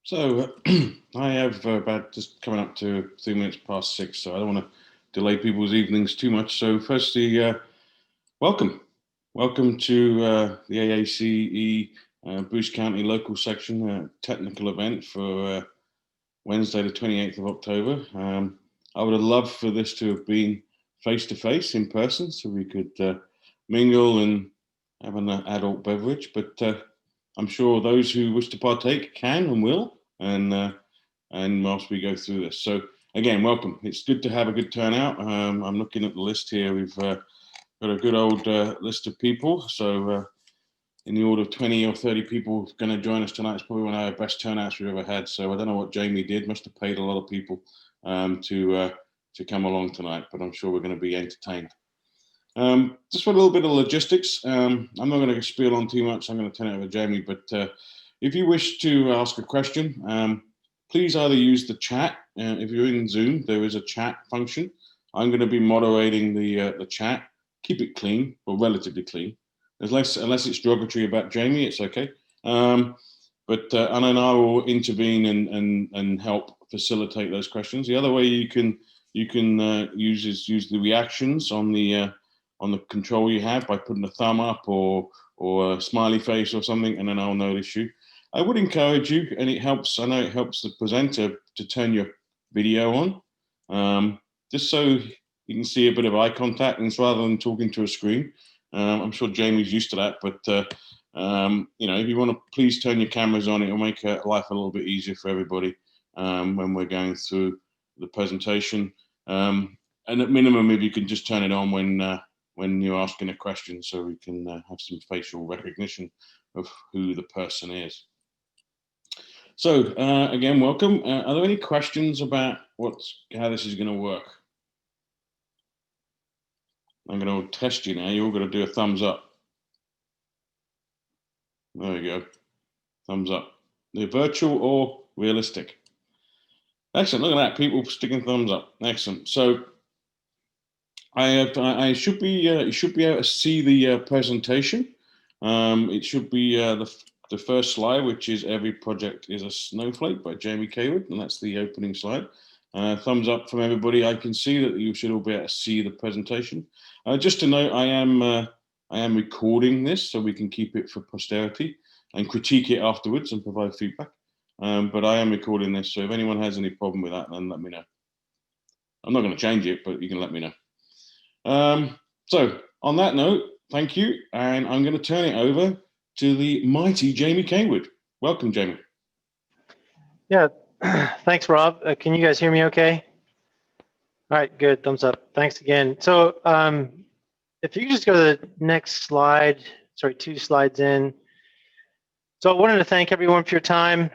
So I have about just coming up to 3 minutes past 6, so I don't want to delay people's evenings too much. So firstly, welcome. Welcome to the AACE Bruce County local section technical event for Wednesday the 28th of October. I would have loved for this to have been face-to-face in person so we could mingle and have an adult beverage, but I'm sure those who wish to partake can and will, and whilst we go through this. So again, welcome. It's good to have a good turnout. I'm looking at the list here. We've got a good old list of people. So in the order of 20 or 30 people going to join us tonight. It's probably one of our best turnouts we've ever had. So I don't know what Jamie did. Must have paid a lot of people to come along tonight, but I'm sure we're going to be entertained. Just for a little bit of logistics, I'm not going to spiel on too much. I'm going to turn it over to Jamie, but if you wish to ask a question, please either use the chat. If you're in Zoom, there is a chat function. I'm going to be moderating the chat. Keep it clean, or relatively clean. Unless it's derogatory about Jamie, it's okay. And then I will intervene and help facilitate those questions. The other way you can use the reactions on the control you have by putting a thumb up or a smiley face or something, and then I'll notice you. I would encourage you, and it helps. I know it helps the presenter to turn your video on, just so you can see a bit of eye contact, and rather than talking to a screen. I'm sure Jamie's used to that, but if you want to please turn your cameras on, it'll make life a little bit easier for everybody when we're going through the presentation. And at minimum, if you can just turn it on when you're asking a question, so we can have some facial recognition of who the person is. So again, welcome. Are there any questions about how this is going to work? I'm going to test you now. You're all going to do a thumbs up. There we go. Thumbs up. They're virtual or realistic. Excellent. Look at that. People sticking thumbs up. Excellent. So I should be you should be able to see the presentation. It should be the first slide, which is "Every Project is a Snowflake" by Jamie Cawood, and that's the opening slide. Thumbs up from everybody. I can see that you should all be able to see the presentation. Just to note, I am recording this so we can keep it for posterity and critique it afterwards and provide feedback. But I am recording this, so if anyone has any problem with that, then let me know. I'm not going to change it, but you can let me know. So on that note, thank you, and I'm going to turn it over to the mighty Jamie Cawood. Welcome, Jamie. Yeah, thanks, Rob. Can you guys hear me okay? All right, good, thumbs up. Thanks again. So if you just go to the next slide, sorry, 2 slides in. So I wanted to thank everyone for your time.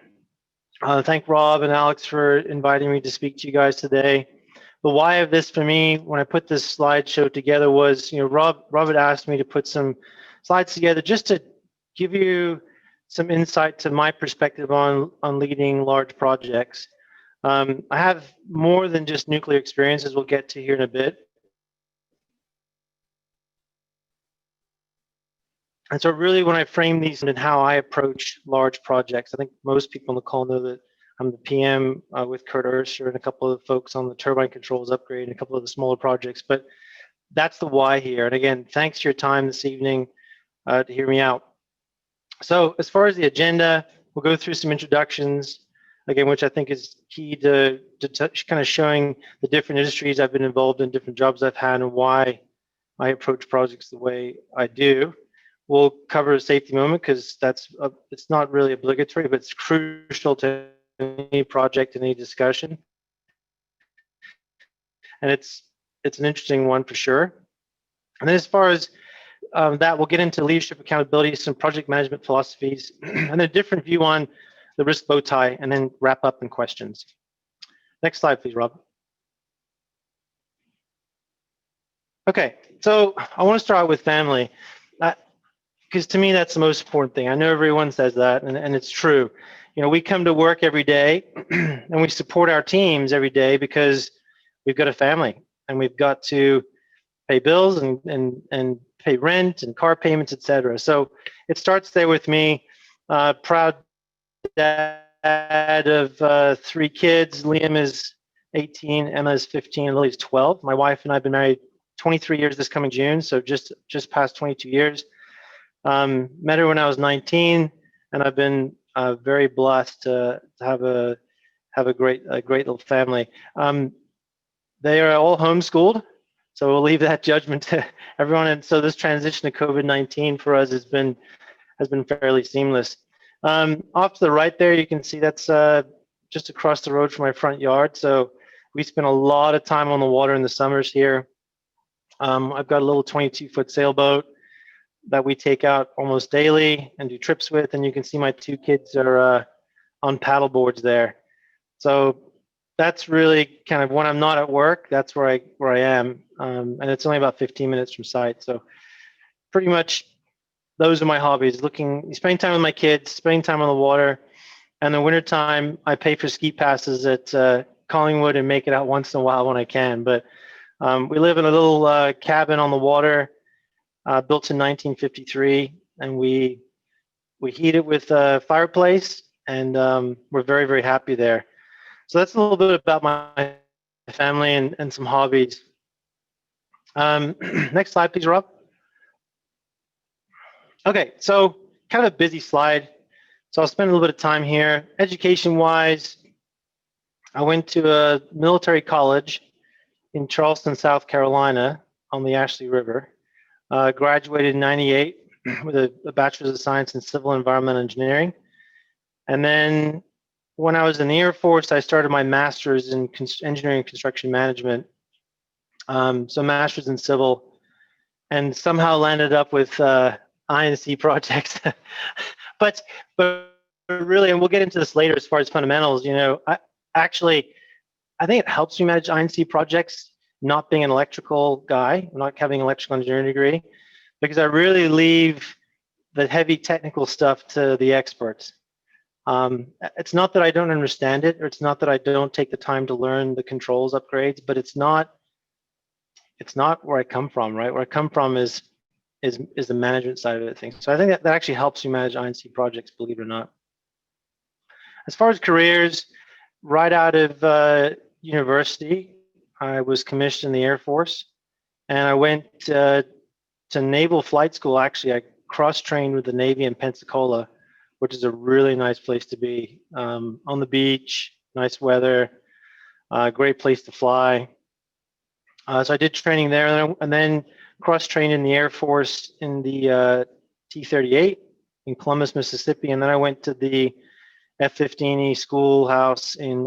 Thank Rob and Alex for inviting me to speak to you guys today. The why of this for me, when I put this slideshow together, was, Rob had asked me to put some slides together just to give you some insight to my perspective on leading large projects. I have more than just nuclear experience, as we'll get to here in a bit. And so really when I frame these and how I approach large projects, I think most people on the call know that I'm the PM with Kurt Ursher and a couple of folks on the turbine controls upgrade and a couple of the smaller projects, but that's the why here. And again, thanks for your time this evening to hear me out. So as far as the agenda, we'll go through some introductions, again, which I think is key to kind of showing the different industries I've been involved in, different jobs I've had, and why I approach projects the way I do. We'll cover a safety moment because it's not really obligatory, but it's crucial to any project, any discussion. And it's an interesting one for sure. And then as far as that, we'll get into leadership accountability, some project management philosophies, and a different view on the risk bow tie, and then wrap up in questions. Next slide, please, Rob. Okay, so I want to start out with family, because to me, that's the most important thing. I know everyone says that, and it's true. We come to work every day, and we support our teams every day because we've got a family, and we've got to pay bills and pay rent and car payments, etc. So it starts there with me. Proud dad of 3 kids. Liam is 18, Emma is 15, and Lily's 12. My wife and I have been married 23 years this coming June, so just past 22 years. Met her when I was 19, and I've been very blessed to have a great little family. They are all homeschooled, so we'll leave that judgment to everyone. And so this transition to COVID-19 for us has been fairly seamless. Off to the right there, you can see that's just across the road from my front yard. So we spend a lot of time on the water in the summers here. I've got a little 22-foot sailboat that we take out almost daily and do trips with, and you can see my 2 kids are on paddle boards there. So that's really kind of when I'm not at work, that's where I am, and it's only about 15 minutes from site. So pretty much those are my hobbies: spending time with my kids, spending time on the water. And in the wintertime, I pay for ski passes at Collingwood and make it out once in a while when I can. But we live in a little cabin on the water, built in 1953, and we heat it with a fireplace, and we're very, very happy there. So that's a little bit about my family and some hobbies. Next slide, please, Rob. Okay, so kind of a busy slide. So I'll spend a little bit of time here. Education-wise, I went to a military college in Charleston, South Carolina on the Ashley River. Graduated in '98 with a Bachelor's of Science in Civil Environmental Engineering. And then when I was in the Air Force, I started my master's in engineering and construction management. So master's in civil, and somehow landed up with INC projects. but really, and we'll get into this later as far as fundamentals, I think it helps me manage INC projects, not being an electrical guy, not having an electrical engineering degree, because I really leave the heavy technical stuff to the experts. It's not that I don't understand it, or it's not that I don't take the time to learn the controls upgrades, but it's not where I come from, right? Where I come from is the management side of it things. So I think that actually helps you manage INC projects, believe it or not. As far as careers, right out of university, I was commissioned in the Air Force, and I went to Naval Flight School. Actually, I cross-trained with the Navy in Pensacola, which is a really nice place to be. On the beach, nice weather, great place to fly. So I did training there, and then cross-trained in the Air Force in the T-38 in Columbus, Mississippi, and then I went to the F-15E schoolhouse in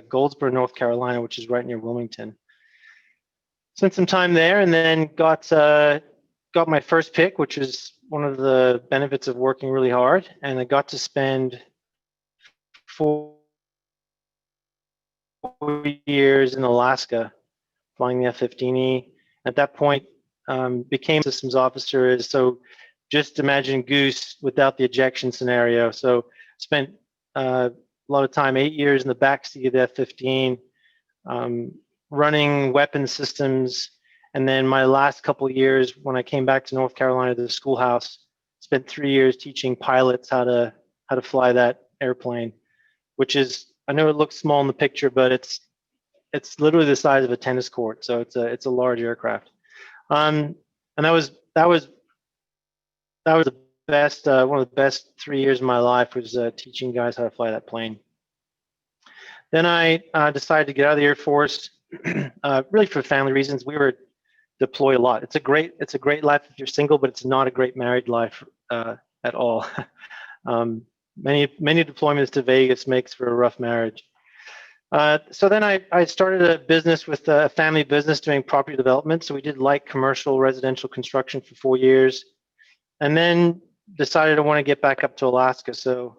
Goldsboro, North Carolina, which is right near Wilmington. Spent some time there, and then got my first pick, which is one of the benefits of working really hard, and I got to spend 4 years in Alaska flying the F-15E. At that point, became systems officer. So just imagine Goose without the ejection scenario. So spent a lot of time, 8 years in the backseat of the F-15, running weapon systems. And then my last couple of years, when I came back to North Carolina to the schoolhouse, spent 3 years teaching pilots how to fly that airplane, which is, I know it looks small in the picture, but it's literally the size of a tennis court. So it's a large aircraft. And that was the best, one of the best 3 years of my life was teaching guys how to fly that plane. Then I decided to get out of the Air Force, really for family reasons. We were deployed a lot. It's a great life if you're single, but it's not a great married life at all. Many deployments to Vegas makes for a rough marriage. So then I started a business with a family business doing property development. So we did light commercial residential construction for 4 years, and then decided I want to get back up to Alaska. So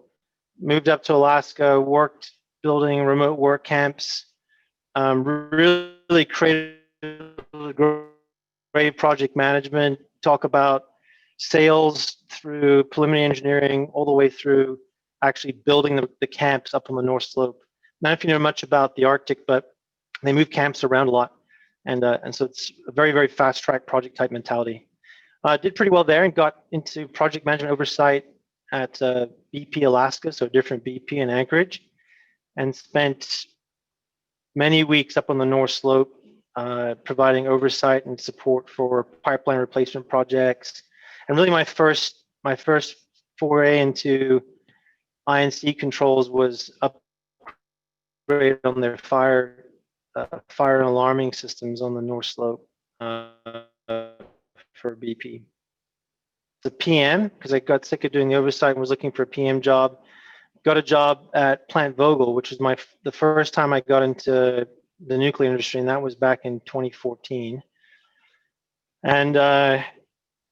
moved up to Alaska, worked building remote work camps, really created great project management, talk about sales through preliminary engineering all the way through actually building the camps up on the North Slope. Not if you know much about the Arctic, but they move camps around a lot. And so it's a very, very fast track project type mentality. Did pretty well there and got into project management oversight at BP Alaska, so different BP in Anchorage, and spent many weeks up on the North Slope providing oversight and support for pipeline replacement projects. And really my first foray into INC controls was upgrade on their fire and alarming systems on the North Slope for BP. The PM, because I got sick of doing the oversight and was looking for a PM job, got a job at Plant Vogel, which was the first time I got into the nuclear industry, and that was back in 2014. And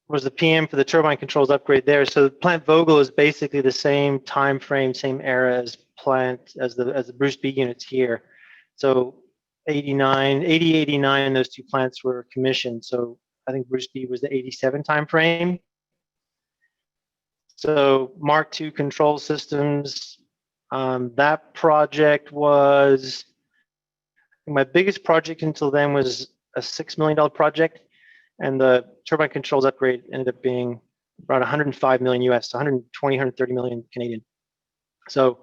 was the PM for the turbine controls upgrade there. So Plant Vogel is basically the same time frame, same era as the Bruce B units here. So 89, those two plants were commissioned. So I think Bruce B was the 87 time frame. So Mark II control systems, that project was, my biggest project until then was a $6 million project, and the turbine controls upgrade ended up being around 105 million US, 120, 130 million Canadian. So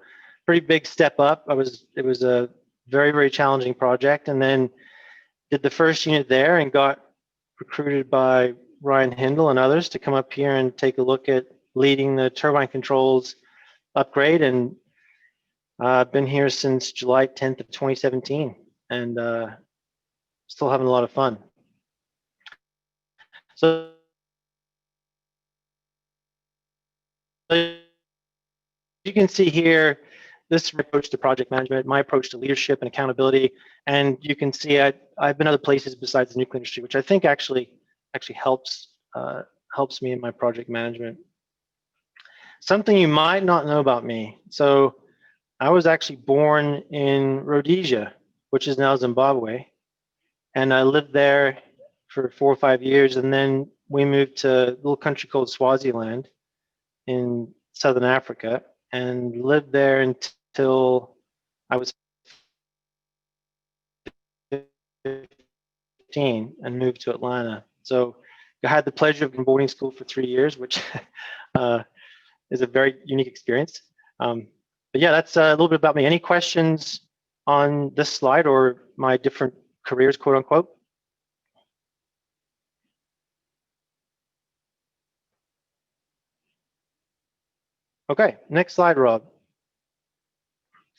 pretty big step up. It was a very, very challenging project, and then did the first unit there and got recruited by Ryan Hindle and others to come up here and take a look at leading the turbine controls upgrade. And I've been here since July 10th of 2017, and still having a lot of fun. So you can see here, this approach to project management, my approach to leadership and accountability, and you can see I've been other places besides the nuclear industry, which I think actually helps me in my project management. Something you might not know about me. So I was actually born in Rhodesia, which is now Zimbabwe, and I lived there for 4 or 5 years, and then we moved to a little country called Swaziland in Southern Africa, and lived there until I was 15 and moved to Atlanta. So I had the pleasure of boarding school for 3 years, which is a very unique experience. But yeah, that's a little bit about me. Any questions on this slide or my different careers, quote unquote? Okay, next slide, Rob.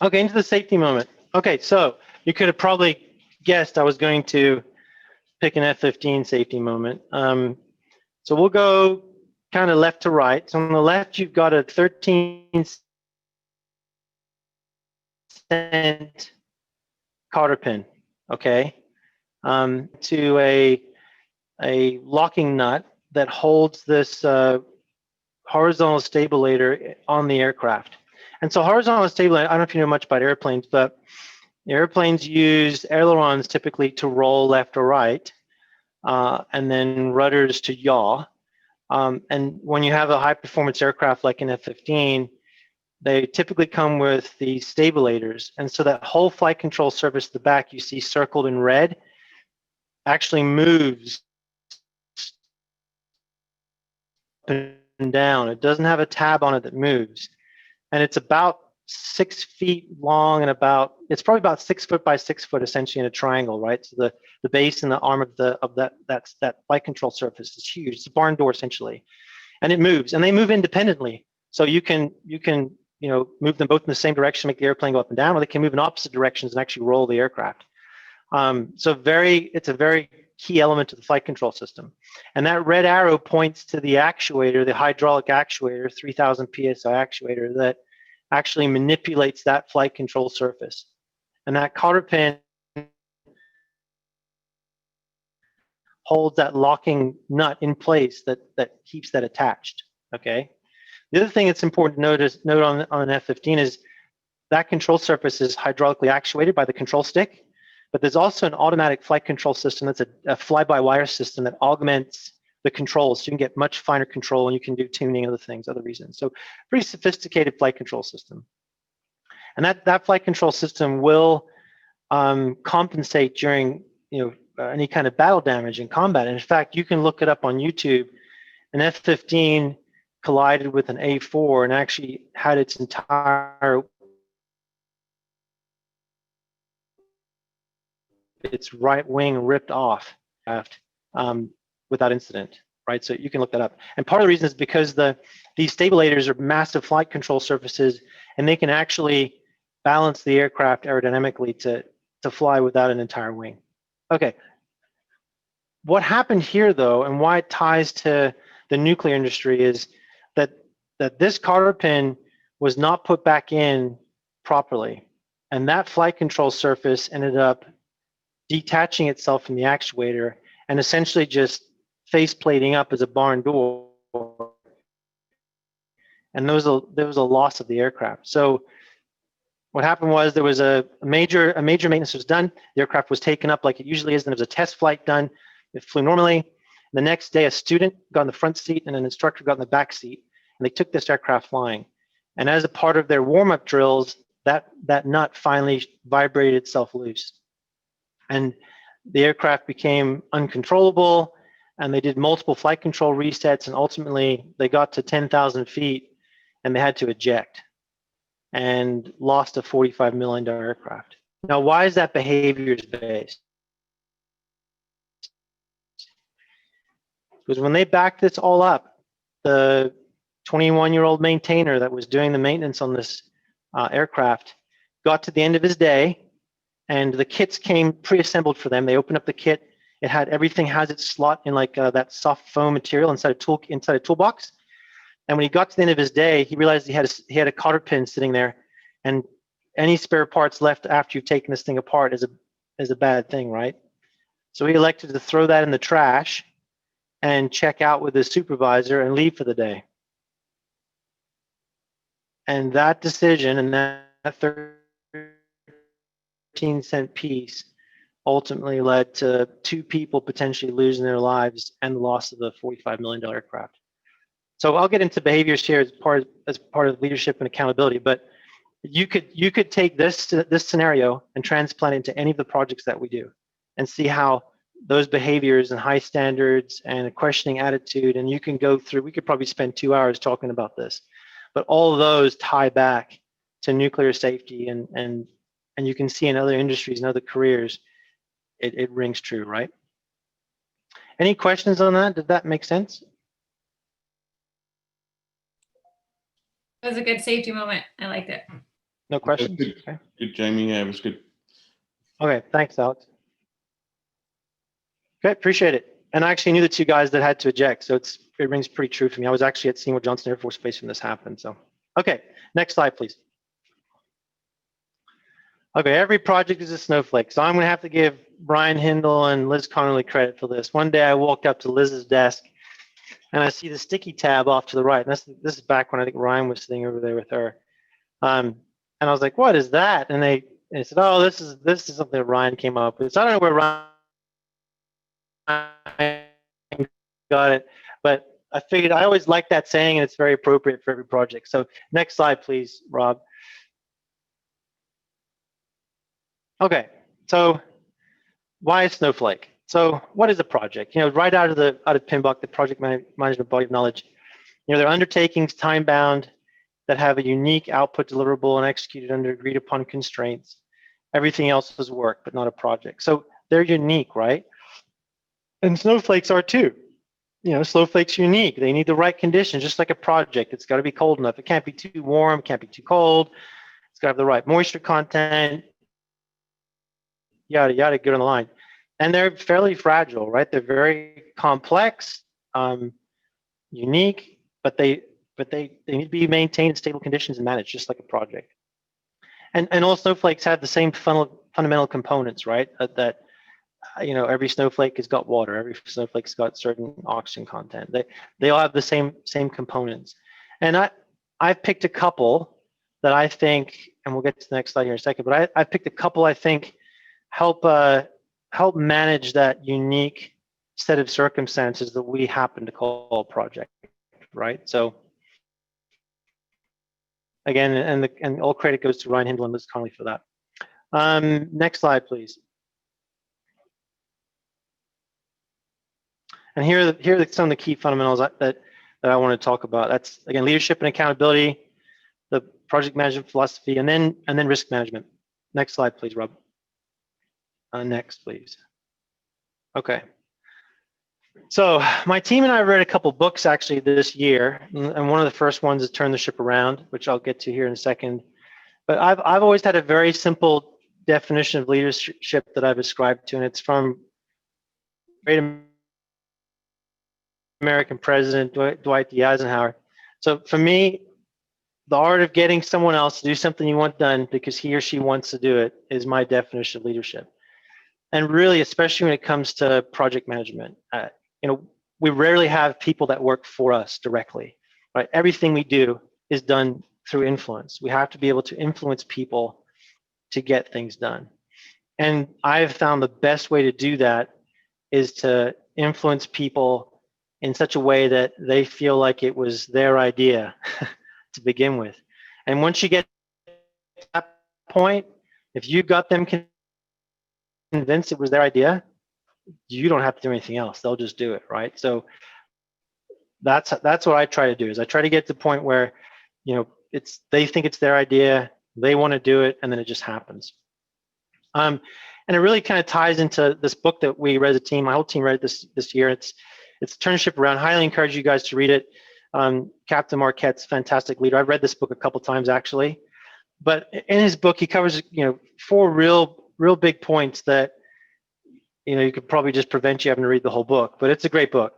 Okay, into the safety moment. Okay, so you could have probably guessed I was going to pick an F-15 safety moment. So we'll go kind of left to right. So on the left, you've got a 13-cent cotter pin, okay, to a locking nut that holds this horizontal stabilator on the aircraft. And so horizontal stabilator, I don't know if you know much about airplanes, but airplanes use ailerons typically to roll left or right, and then rudders to yaw. And when you have a high-performance aircraft like an F-15, they typically come with the stabilators. And so that whole flight control surface at the back you see circled in red actually moves up and down. It doesn't have a tab on it that moves. And it's about 6 feet long and it's probably about 6 foot by 6 foot essentially in a triangle, right? So the base and the arm of that flight control surface is huge. It's a barn door essentially. And it moves, and they move independently. So you can move them both in the same direction, make the airplane go up and down, or they can move in opposite directions and actually roll the aircraft. It's a very key element of the flight control system. And that red arrow points to the actuator, the hydraulic actuator, 3000 PSI actuator that actually manipulates that flight control surface. And that cotter pin holds that locking nut in place that keeps that attached, okay? The other thing that's important to note on an F-15 is that control surface is hydraulically actuated by the control stick, but there's also an automatic flight control system that's a fly-by-wire system that augments the controls, so you can get much finer control and you can do tuning, other things, other reasons. So pretty sophisticated flight control system. And that flight control system will compensate during any kind of battle damage in combat. And in fact, you can look it up on YouTube. An F-15 collided with an A4 and actually had its right wing ripped off without incident, right? So you can look that up. And part of the reason is because these stabilators are massive flight control surfaces, and they can actually balance the aircraft aerodynamically to fly without an entire wing. Okay. What happened here, though, and why it ties to the nuclear industry is that this cotter pin was not put back in properly, and that flight control surface ended up detaching itself from the actuator and essentially just face plating up as a barn door, and there was a loss of the aircraft. So what happened was there was a major maintenance was done. The aircraft was taken up like it usually is, and there was a test flight done. It flew normally. The next day, a student got in the front seat and an instructor got in the back seat, and they took this aircraft flying. And as a part of their warm-up drills, that nut finally vibrated itself loose, and the aircraft became uncontrollable, and they did multiple flight control resets, and ultimately they got to 10,000 feet, and they had to eject and lost a $45 million aircraft. Now, why is that behaviors-based? Because when they backed this all up, the 21-year-old maintainer that was doing the maintenance on this aircraft got to the end of his day, and the kits came pre-assembled for them. They opened up the kit. It had everything has its slot in like that soft foam material inside a toolbox. And when he got to the end of his day, he realized he had a cotter pin sitting there, and any spare parts left after you've taken this thing apart is a bad thing, right? So he elected to throw that in the trash and check out with his supervisor and leave for the day. And that decision and that 13-cent piece ultimately led to 2 people potentially losing their lives and the loss of the $45 million aircraft. So I'll get into behaviors here as part of leadership and accountability, but you could take this scenario and transplant it into any of the projects that we do and see how those behaviors and high standards and a questioning attitude, and you can go through, we could probably spend 2 hours talking about this, but all of those tie back to nuclear safety, and you can see in other industries and other careers, it rings true, right? Any questions on that? Did that make sense? It was a good safety moment. I liked it. No questions? Good, okay. Good, Jamie. Yeah, it was good. Okay, thanks, Alex. Okay, appreciate it. And I actually knew the 2 guys that had to eject, so it rings pretty true for me. I was actually at Seymour Johnson Air Force Base when this happened. So, okay, next slide, please. Okay, every project is a snowflake, so I'm going to have to give Brian Hindle and Liz Connolly credit for this. One day I walked up to Liz's desk, and I see the sticky tab off to the right. And this is back when I think Ryan was sitting over there with her. And I was like, "What is that?" And they said, "Oh, this is something that Ryan came up with." So I don't know where Ryan got it, but I figured I always like that saying, and it's very appropriate for every project. So next slide, please, Rob. Okay, so why a snowflake? So what is a project? Right out of PMBOK, the project management body of knowledge, they're undertakings time-bound that have a unique output deliverable and executed under agreed upon constraints. Everything else is work, but not a project. So they're unique, right? And snowflakes are too. Snowflakes are unique. They need the right conditions, just like a project. It's got to be cold enough. It can't be too warm, it can't be too cold. It's got to have the right moisture content, yada, yada, good on the line. And they're fairly fragile, right? They're very complex, unique, but they need to be maintained in stable conditions and managed, just like a project. And all snowflakes have the same fundamental components, right? That every snowflake has got water, every snowflake's got certain oxygen content. They all have the same components. And I've picked a couple that I think, and we'll get to the next slide here in a second, but I've picked a couple I think help manage that unique set of circumstances that we happen to call a project, right? So again, and all credit goes to Ryan Hindle and Liz Connolly for that. Next slide, please. And here are some of the key fundamentals that that I want to talk about. That's, again, leadership and accountability, the project management philosophy, and then risk management. Next slide, please, Rob. Next, please. Okay. So my team and I read a couple books actually this year, and one of the first ones is Turn the Ship Around, which I'll get to here in a second. But I've always had a very simple definition of leadership that I've ascribed to, and it's from great American President Dwight D. Eisenhower. So for me, the art of getting someone else to do something you want done because he or she wants to do it is my definition of leadership. And really, especially when it comes to project management, we rarely have people that work for us directly, right? Everything we do is done through influence. We have to be able to influence people to get things done. And I've found the best way to do that is to influence people in such a way that they feel like it was their idea to begin with. And once you get to that point, if you got them convinced it was their idea, you don't have to do anything else. They'll just do it, right? So that's what I try to do, is I try to get to the point where, they think it's their idea, they want to do it, and then it just happens. And it really kind of ties into this book that we read as a team. My whole team read it this year. It's Turn the Ship Around. Highly encourage you guys to read it. Captain Marquette's fantastic leader. I've read this book a couple times actually, but in his book he covers 4 real big points that you could probably just prevent you having to read the whole book, but it's a great book.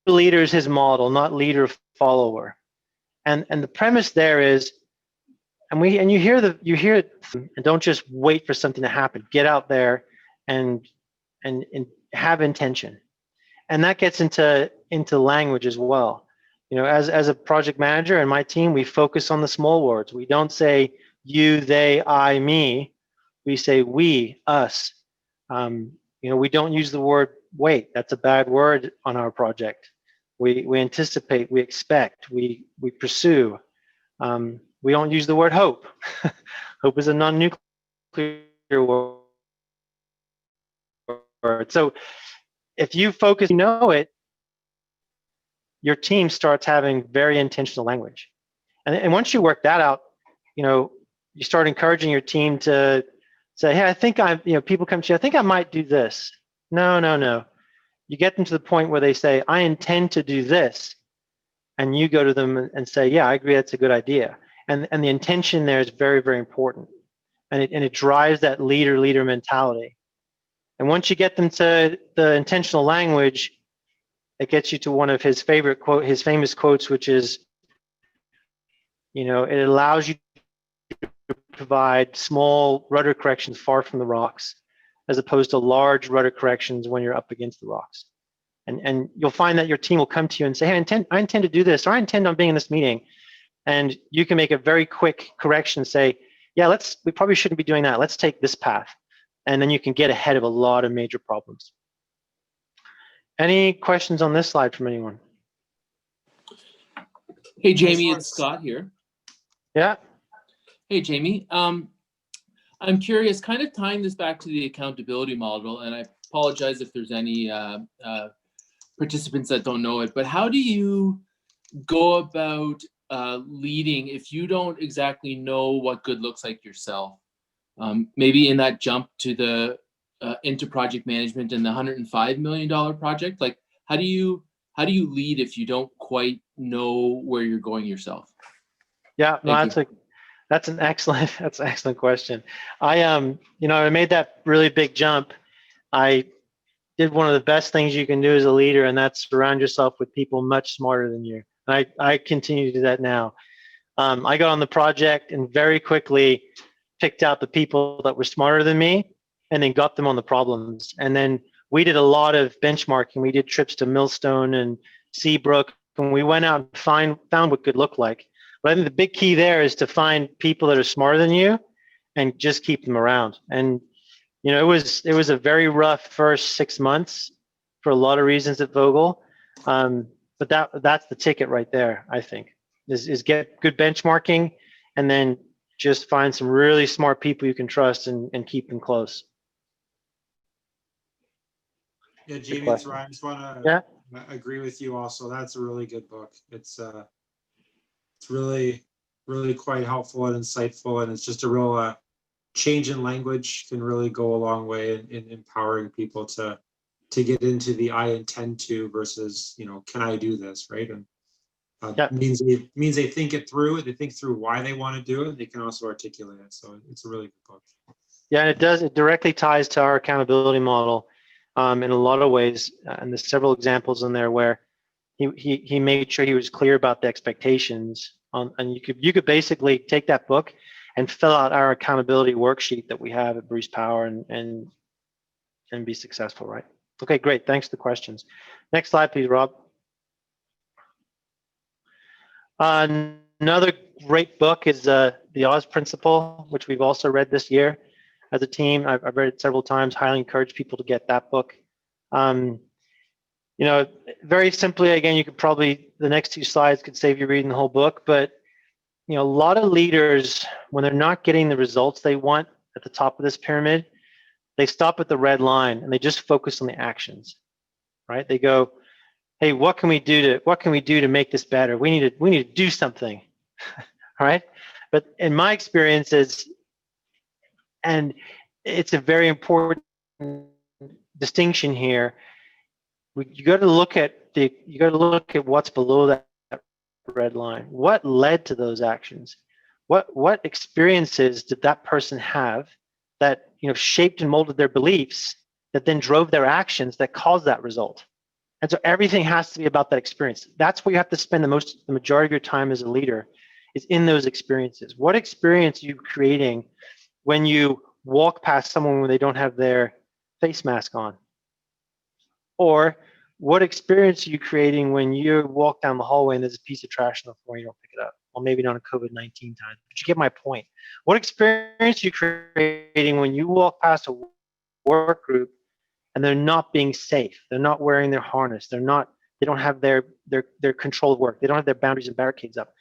Leader is his model, not leader follower. And the premise there is, and you hear it, and don't just wait for something to happen. Get out there and have intention. And that gets into language as well. As a project manager and my team, we focus on the small words. We don't say you, they, I, me. We say we, us. We don't use the word wait. That's a bad word on our project. We anticipate, we expect, we pursue. We don't use the word hope. Hope is a non-nuclear word. So if you focus, it, your team starts having very intentional language. And once you work that out, you start encouraging your team to say, hey, I think people come to you, I think I might do this. No. You get them to the point where they say, I intend to do this. And you go to them and say, yeah, I agree, that's a good idea. And the intention there is very, very important. And it drives that leader mentality. And once you get them to the intentional language, it gets you to one of his famous quotes, which is, it allows you to provide small rudder corrections far from the rocks, as opposed to large rudder corrections when you're up against the rocks. And you'll find that your team will come to you and say, hey, I intend to do this, or I intend on being in this meeting. And you can make a very quick correction, say, yeah, we probably shouldn't be doing that. Let's take this path. And then you can get ahead of a lot of major problems. Any questions on this slide from anyone? Hey, Jamie, it's Scott here. Yeah. Hey, Jamie. I'm curious, kind of tying this back to the accountability model, and I apologize if there's any participants that don't know it, but how do you go about leading if you don't exactly know what good looks like yourself? Maybe in that jump to the into project management and the $105 million project, like how do you lead if you don't quite know where you're going yourself? Yeah, no, that's an excellent question. I made that really big jump. I did one of the best things you can do as a leader, and that's surround yourself with people much smarter than you. And I continue to do that now. I got on the project and very quickly picked out the people that were smarter than me and then got them on the problems. And then we did a lot of benchmarking. We did trips to Millstone and Seabrook, and we went out and found what good looked like. But I think the big key there is to find people that are smarter than you and just keep them around. And it was a very rough first 6 months for a lot of reasons at Vogel. But that's the ticket right there, I think, is get good benchmarking and then just find some really smart people you can trust and keep them close. Yeah, Good Jamie, it's question. Ryan. I just want Yeah. to agree with you also. That's a really good book. It's really, really quite helpful and insightful, and it's just a real change in language can really go a long way in empowering people to get into the I intend to versus, can I do this, right? And Yeah. means they think it through. They think through why they want to do it. They can also articulate it. So it's a really good book. Yeah, and it directly ties to our accountability model in a lot of ways. And there's several examples in there where he made sure he was clear about the expectations and you could basically take that book and fill out our accountability worksheet that we have at Bruce Power and be successful, right? Okay, great. Thanks for the questions. Next slide, please, Rob. Another great book is the Oz Principle, which we've also read this year as a team. I've read it several times. Highly encourage people to get that book. Very simply, again, you could probably, the next two slides could save you reading the whole book, but a lot of leaders, when they're not getting the results they want at the top of this pyramid, they stop at the red line and they just focus on the actions, right? They go, hey, what can we do to make this better? We need to do something, all right? But in my experience and it's a very important distinction here. You got to look at what's below that red line. What led to those actions? What experiences did that person have that shaped and molded their beliefs that then drove their actions that caused that result? And so everything has to be about that experience. That's where you have to spend the majority of your time as a leader, is in those experiences. What experience are you creating when you walk past someone when they don't have their face mask on? Or what experience are you creating when you walk down the hallway and there's a piece of trash on the floor and you don't pick it up? Well, maybe not in COVID-19 time, but you get my point. What experience are you creating when you walk past a work group and they're not being safe? They're not wearing their harness. They don't have their controlled work. They don't have their boundaries and barricades up.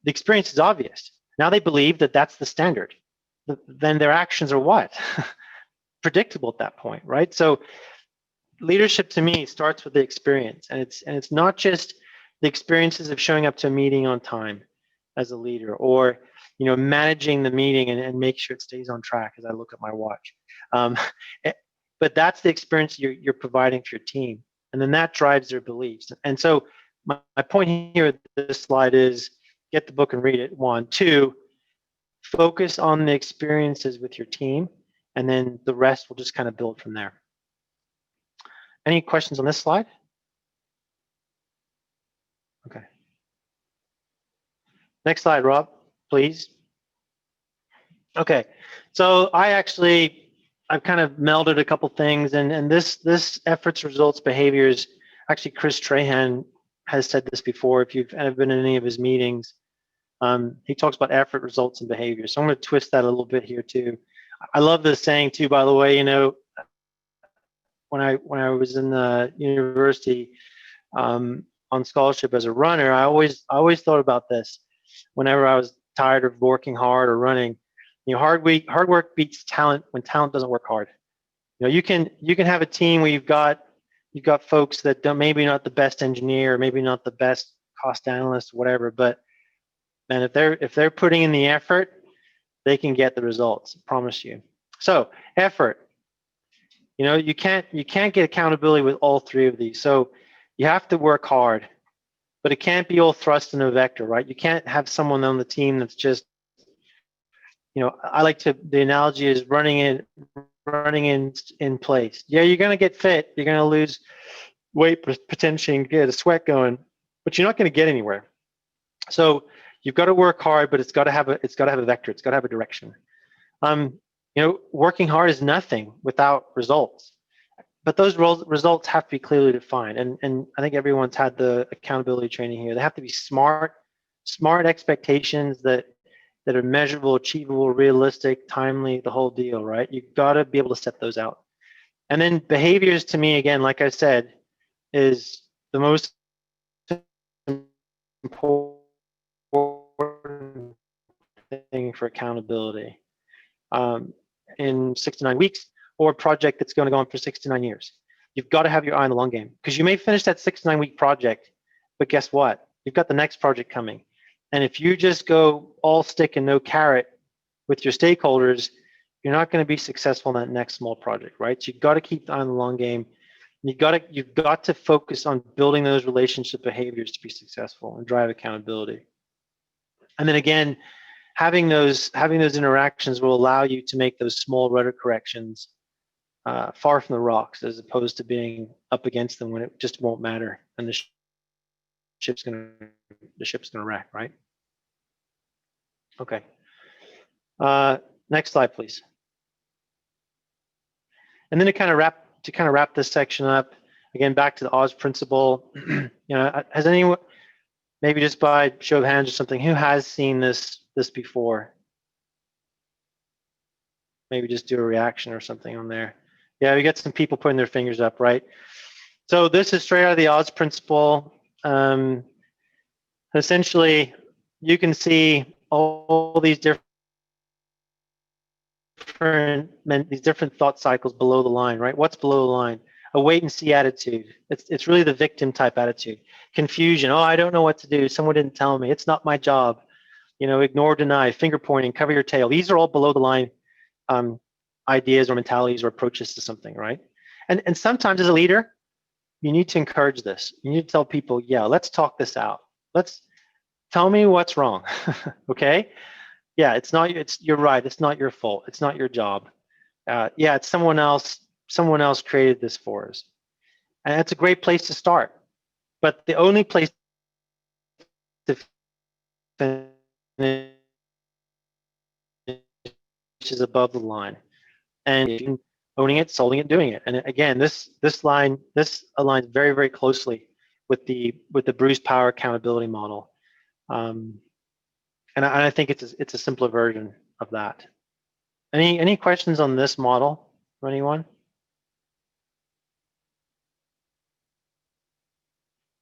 The experience is obvious. Now they believe that that's the standard. Then their actions are what? Predictable at that point, right? So leadership to me starts with the experience, and it's not just the experiences of showing up to a meeting on time as a leader, or managing the meeting and make sure it stays on track as I look at my watch. But that's the experience you're providing for your team, and then that drives their beliefs. And so my point here with this slide is get the book and read it. 1, 2, focus on the experiences with your team, and then the rest will just kind of build from there. Any questions on this slide? Okay. Next slide, Rob, please. Okay, so I've kind of melded a couple things, and this efforts, results, behaviors. Actually, Chris Trahan has said this before. If you've ever been in any of his meetings, he talks about effort, results, and behavior. So I'm going to twist that a little bit here too. I love this saying too, by the way. When I was in the university on scholarship as a runner, I always thought about this. Whenever I was tired of working hard or running, hard work beats talent when talent doesn't work hard. You can have a team where you've got folks that don't, maybe not the best engineer, maybe not the best cost analyst, whatever, but man, if they're putting in the effort, they can get the results. I promise you. So effort. You can't get accountability with all three of these. So you have to work hard, but it can't be all thrust in a vector, right? You can't have someone on the team that's just, the analogy is running in place. Yeah, you're going to get fit. You're going to lose weight potentially and get a sweat going, but you're not going to get anywhere. So you've got to work hard, but it's got to have a vector. It's got to have a direction. Working hard is nothing without results, but those results have to be clearly defined. And I think everyone's had the accountability training here. They have to be smart expectations that are measurable, achievable, realistic, timely, the whole deal, right? You've got to be able to set those out. And then behaviors, to me, again, like I said, is the most important thing for accountability. In 6 to 9 weeks, or a project that's going to go on for 6 to 9 years. you've got to have your eye on the long game, because you may finish that 6 to 9 week project, but guess what? You've got the next project coming. And if you just go all stick and no carrot with your stakeholders, you're not going to be successful in that next small project, right? So you've got to keep the eye on the long game. You've got to focus on building those relationship behaviors to be successful and drive accountability. And then again, having those interactions will allow you to make those small rudder corrections far from the rocks, as opposed to being up against them when it just won't matter and the ship's gonna wreck, right? Okay. Next slide, please. And then to kind of wrap this section up, again, back to the Oz principle. Has anyone, maybe just by show of hands or something, who has seen this before? Maybe just do a reaction or something on there. Yeah, we got some people putting their fingers up, right? So this is straight out of the Oz principle. Essentially, you can see all these different thought cycles below the line, right? What's below the line? A wait and see attitude. It's really the victim type attitude. Confusion. Oh, I don't know what to do. Someone didn't tell me. It's not my job. Ignore, deny, finger pointing, cover your tail. These are all below the line ideas or mentalities or approaches to something, right? And sometimes as a leader, you need to encourage this. You need to tell people, yeah, let's talk this out. Let's tell me what's wrong. Okay? Yeah, you're right. It's not your fault. It's not your job. Yeah, it's someone else. Someone else created this for us. And that's a great place to start. But the only place to finish is above the line. And owning it, solving it, doing it. And again, this aligns very, very closely with the Bruce Power accountability model. And I think it's a simpler version of that. Any questions on this model from anyone?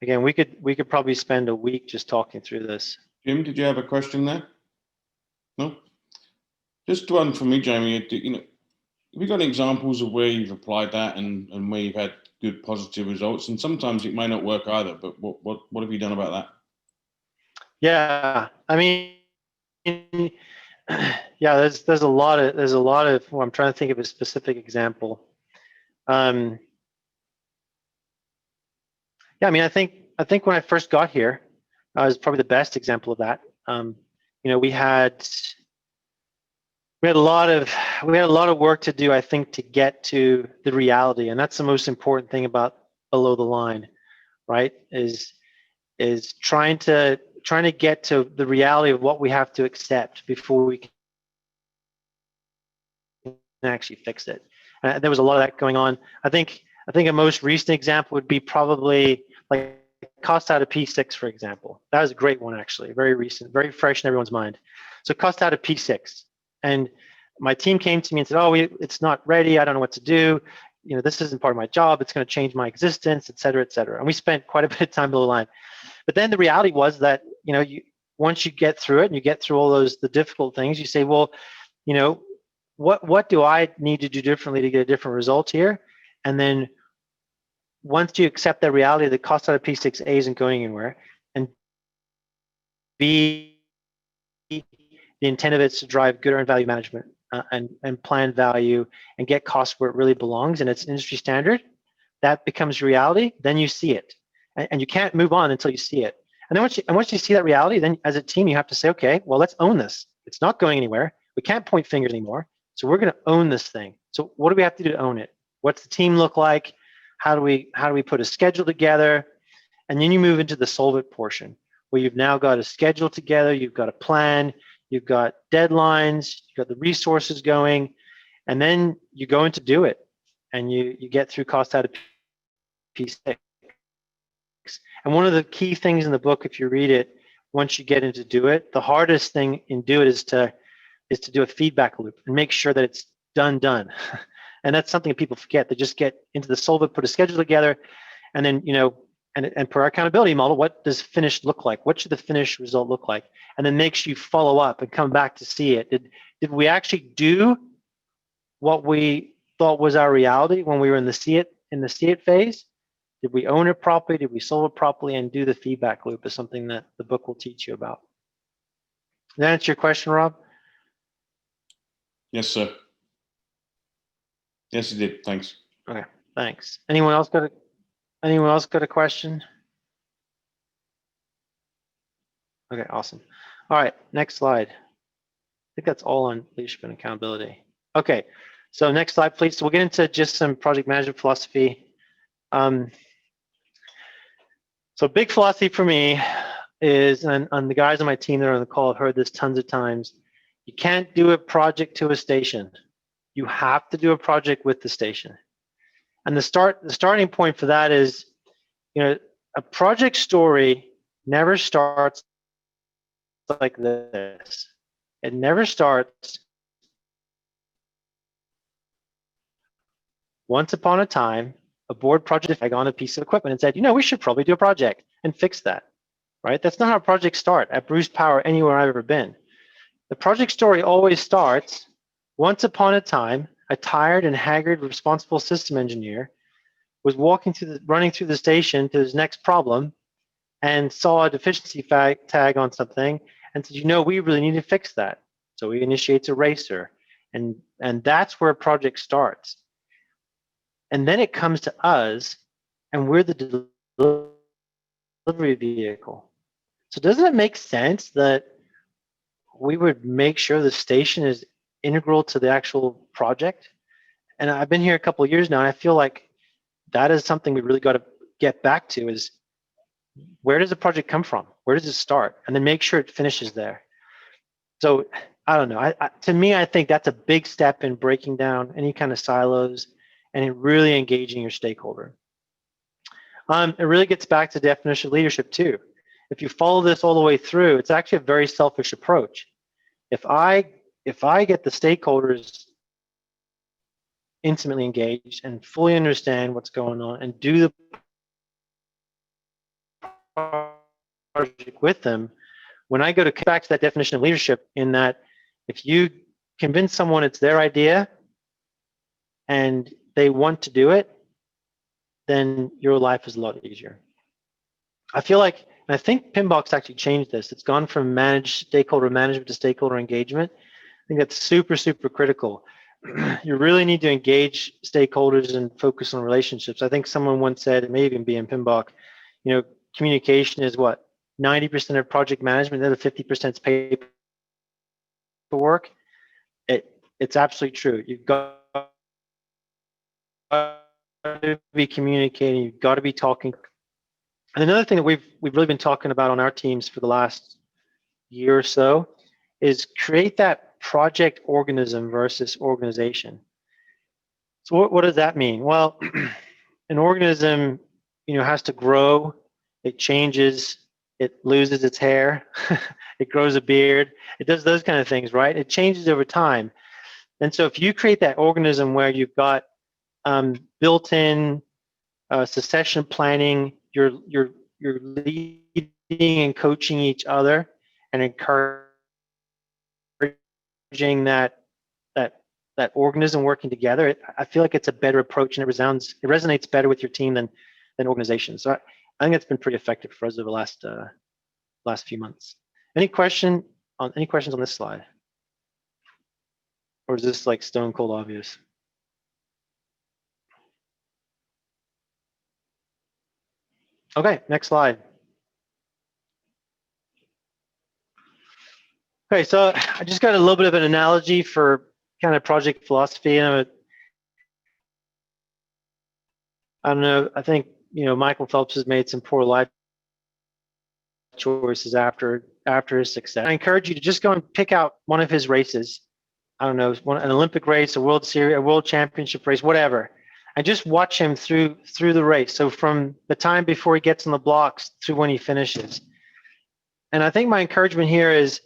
Again, we could probably spend a week just talking through this. Jim, did you have a question there? No? Just one from me, Jamie. Have you got examples of where you've applied that and where you've had good positive results? And sometimes it may not work either, but what have you done about that? Yeah, I mean, yeah, there's a lot of well, I'm trying to think of a specific example. Yeah, I mean, I think when I first got here, I was probably the best example of that. We had a lot of work to do, I think, to get to the reality, and that's the most important thing about below the line, right? Is trying to get to the reality of what we have to accept before we can actually fix it. And there was a lot of that going on. I think a most recent example would be probably like cost out of P6, for example. That was a great one, actually, very recent, very fresh in everyone's mind. So cost out of P6. And my team came to me and said, oh, it's not ready. I don't know what to do. This isn't part of my job. It's going to change my existence, et cetera, et cetera. And we spent quite a bit of time below the line. But then the reality was that, once you get through it and you get through all the difficult things, you say, well, what do I need to do differently to get a different result here? And then once you accept that reality, the cost out of P6A isn't going anywhere, and B, the intent of it is to drive good earned value management and plan value and get cost where it really belongs and it's industry standard. That becomes reality. Then you see it, and you can't move on until you see it. And then once you see that reality, then as a team you have to say, okay, well, let's own this. It's not going anywhere. We can't point fingers anymore. So we're going to own this thing. So what do we have to do to own it? What's the team look like? How do we put a schedule together? And then you move into the solve it portion, where you've now got a schedule together, you've got a plan, you've got deadlines, you've got the resources going, and then you go into do it, and you get through cost out of P6. And one of the key things in the book, if you read it, once you get into do it, the hardest thing in do it is to do a feedback loop and make sure that it's done. And that's something that people forget. They just get into the solve it, put a schedule together, and then, and per our accountability model, what does finished look like? What should the finished result look like? And then makes you follow up and come back to see it. Did we actually do what we thought was our reality when we were in the see it in the see it phase? Did we own it properly? Did we solve it properly? And do the feedback loop is something that the book will teach you about. Does that answer your question, Rob? Yes, sir. Yes, it did. Thanks. Okay, thanks. Anyone else got a question? Okay, awesome. All right, next slide. I think that's all on leadership and accountability. Okay, so next slide, please. So we'll get into just some project management philosophy. So big philosophy for me is, and the guys on my team that are on the call have heard this tons of times, you can't do a project to a station. You have to do a project with the station. And the starting point for that is, a project story never starts like this. It never starts. Once upon a time, a board project on a piece of equipment and said, we should probably do a project and fix that, right? That's not how projects start at Bruce Power anywhere I've ever been. The project story always starts, once upon a time, a tired and haggard responsible system engineer was running through the station to his next problem and saw a deficiency tag on something and said, we really need to fix that. So he initiates a racer, and that's where a project starts. And then it comes to us, and we're the delivery vehicle. So doesn't it make sense that we would make sure the station is integral to the actual project? And I've been here a couple of years now, and I feel like that is something we really got to get back to, is where does the project come from? Where does it start? And then make sure it finishes there. So I don't know. To me, I think that's a big step in breaking down any kind of silos and in really engaging your stakeholder. It really gets back to the definition of leadership too. If you follow this all the way through, it's actually a very selfish approach. If I get the stakeholders intimately engaged and fully understand what's going on and do the project with them, when I go to back to that definition of leadership, in that if you convince someone it's their idea and they want to do it, then your life is a lot easier. I feel like, and I think Pinbox actually changed this. It's gone from stakeholder management to stakeholder engagement. I think that's super, super critical. You really need to engage stakeholders and focus on relationships. I think someone once said, it may even be in Pinbox, communication is what? 90% of project management, the other 50% is paperwork. It's absolutely true. You've got to be communicating. You've got to be talking. And another thing that we've really been talking about on our teams for the last year or so is create that project organism versus organization. So what does that mean? Well, an organism, has to grow. It changes. It loses its hair. It grows a beard. It does those kind of things, right? It changes over time. And so if you create that organism where you've got built-in succession planning, you're leading and coaching each other and encouraging that organism working together, I feel like it's a better approach, and it resonates better with your team than organization. So I think it's been pretty effective for us over the last few months. Any questions on this slide? Or is this like stone cold obvious? Okay, next slide. Okay, so I just got a little bit of an analogy for kind of project philosophy. And I don't know, I think, Michael Phelps has made some poor life choices after his success. I encourage you to just go and pick out one of his races. I don't know, an Olympic race, a World Series, a World Championship race, whatever. And just watch him through the race. So from the time before he gets on the blocks to when he finishes. And I think my encouragement here is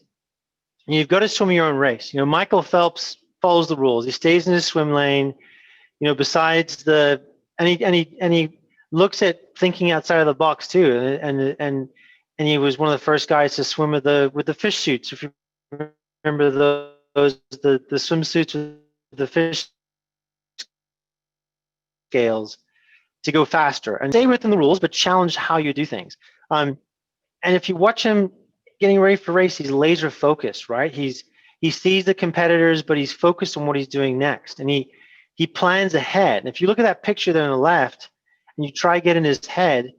you've got to swim your own race. Michael Phelps follows the rules. He stays in his swim lane. Besides and he looks at thinking outside of the box too. And he was one of the first guys to swim with the fish suits. If you remember the swimsuits with the fish scales. to go faster and stay within the rules, but challenge how you do things. And if you watch him getting ready for race, he's laser focused, right? He sees the competitors, but he's focused on what he's doing next, and he plans ahead. And if you look at that picture there on the left, and you try to get in his head,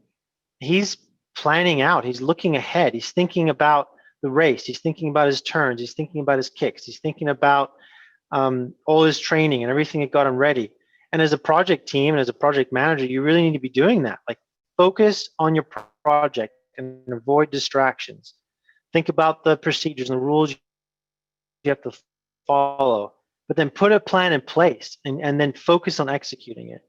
he's planning out. He's looking ahead. He's thinking about the race. He's thinking about his turns. He's thinking about his kicks. He's thinking about all his training and everything that got him ready. And as a project team and as a project manager, you really need to be doing that. Like, focus on your project and avoid distractions. Think about the procedures and the rules you have to follow, but then put a plan in place and then focus on executing it.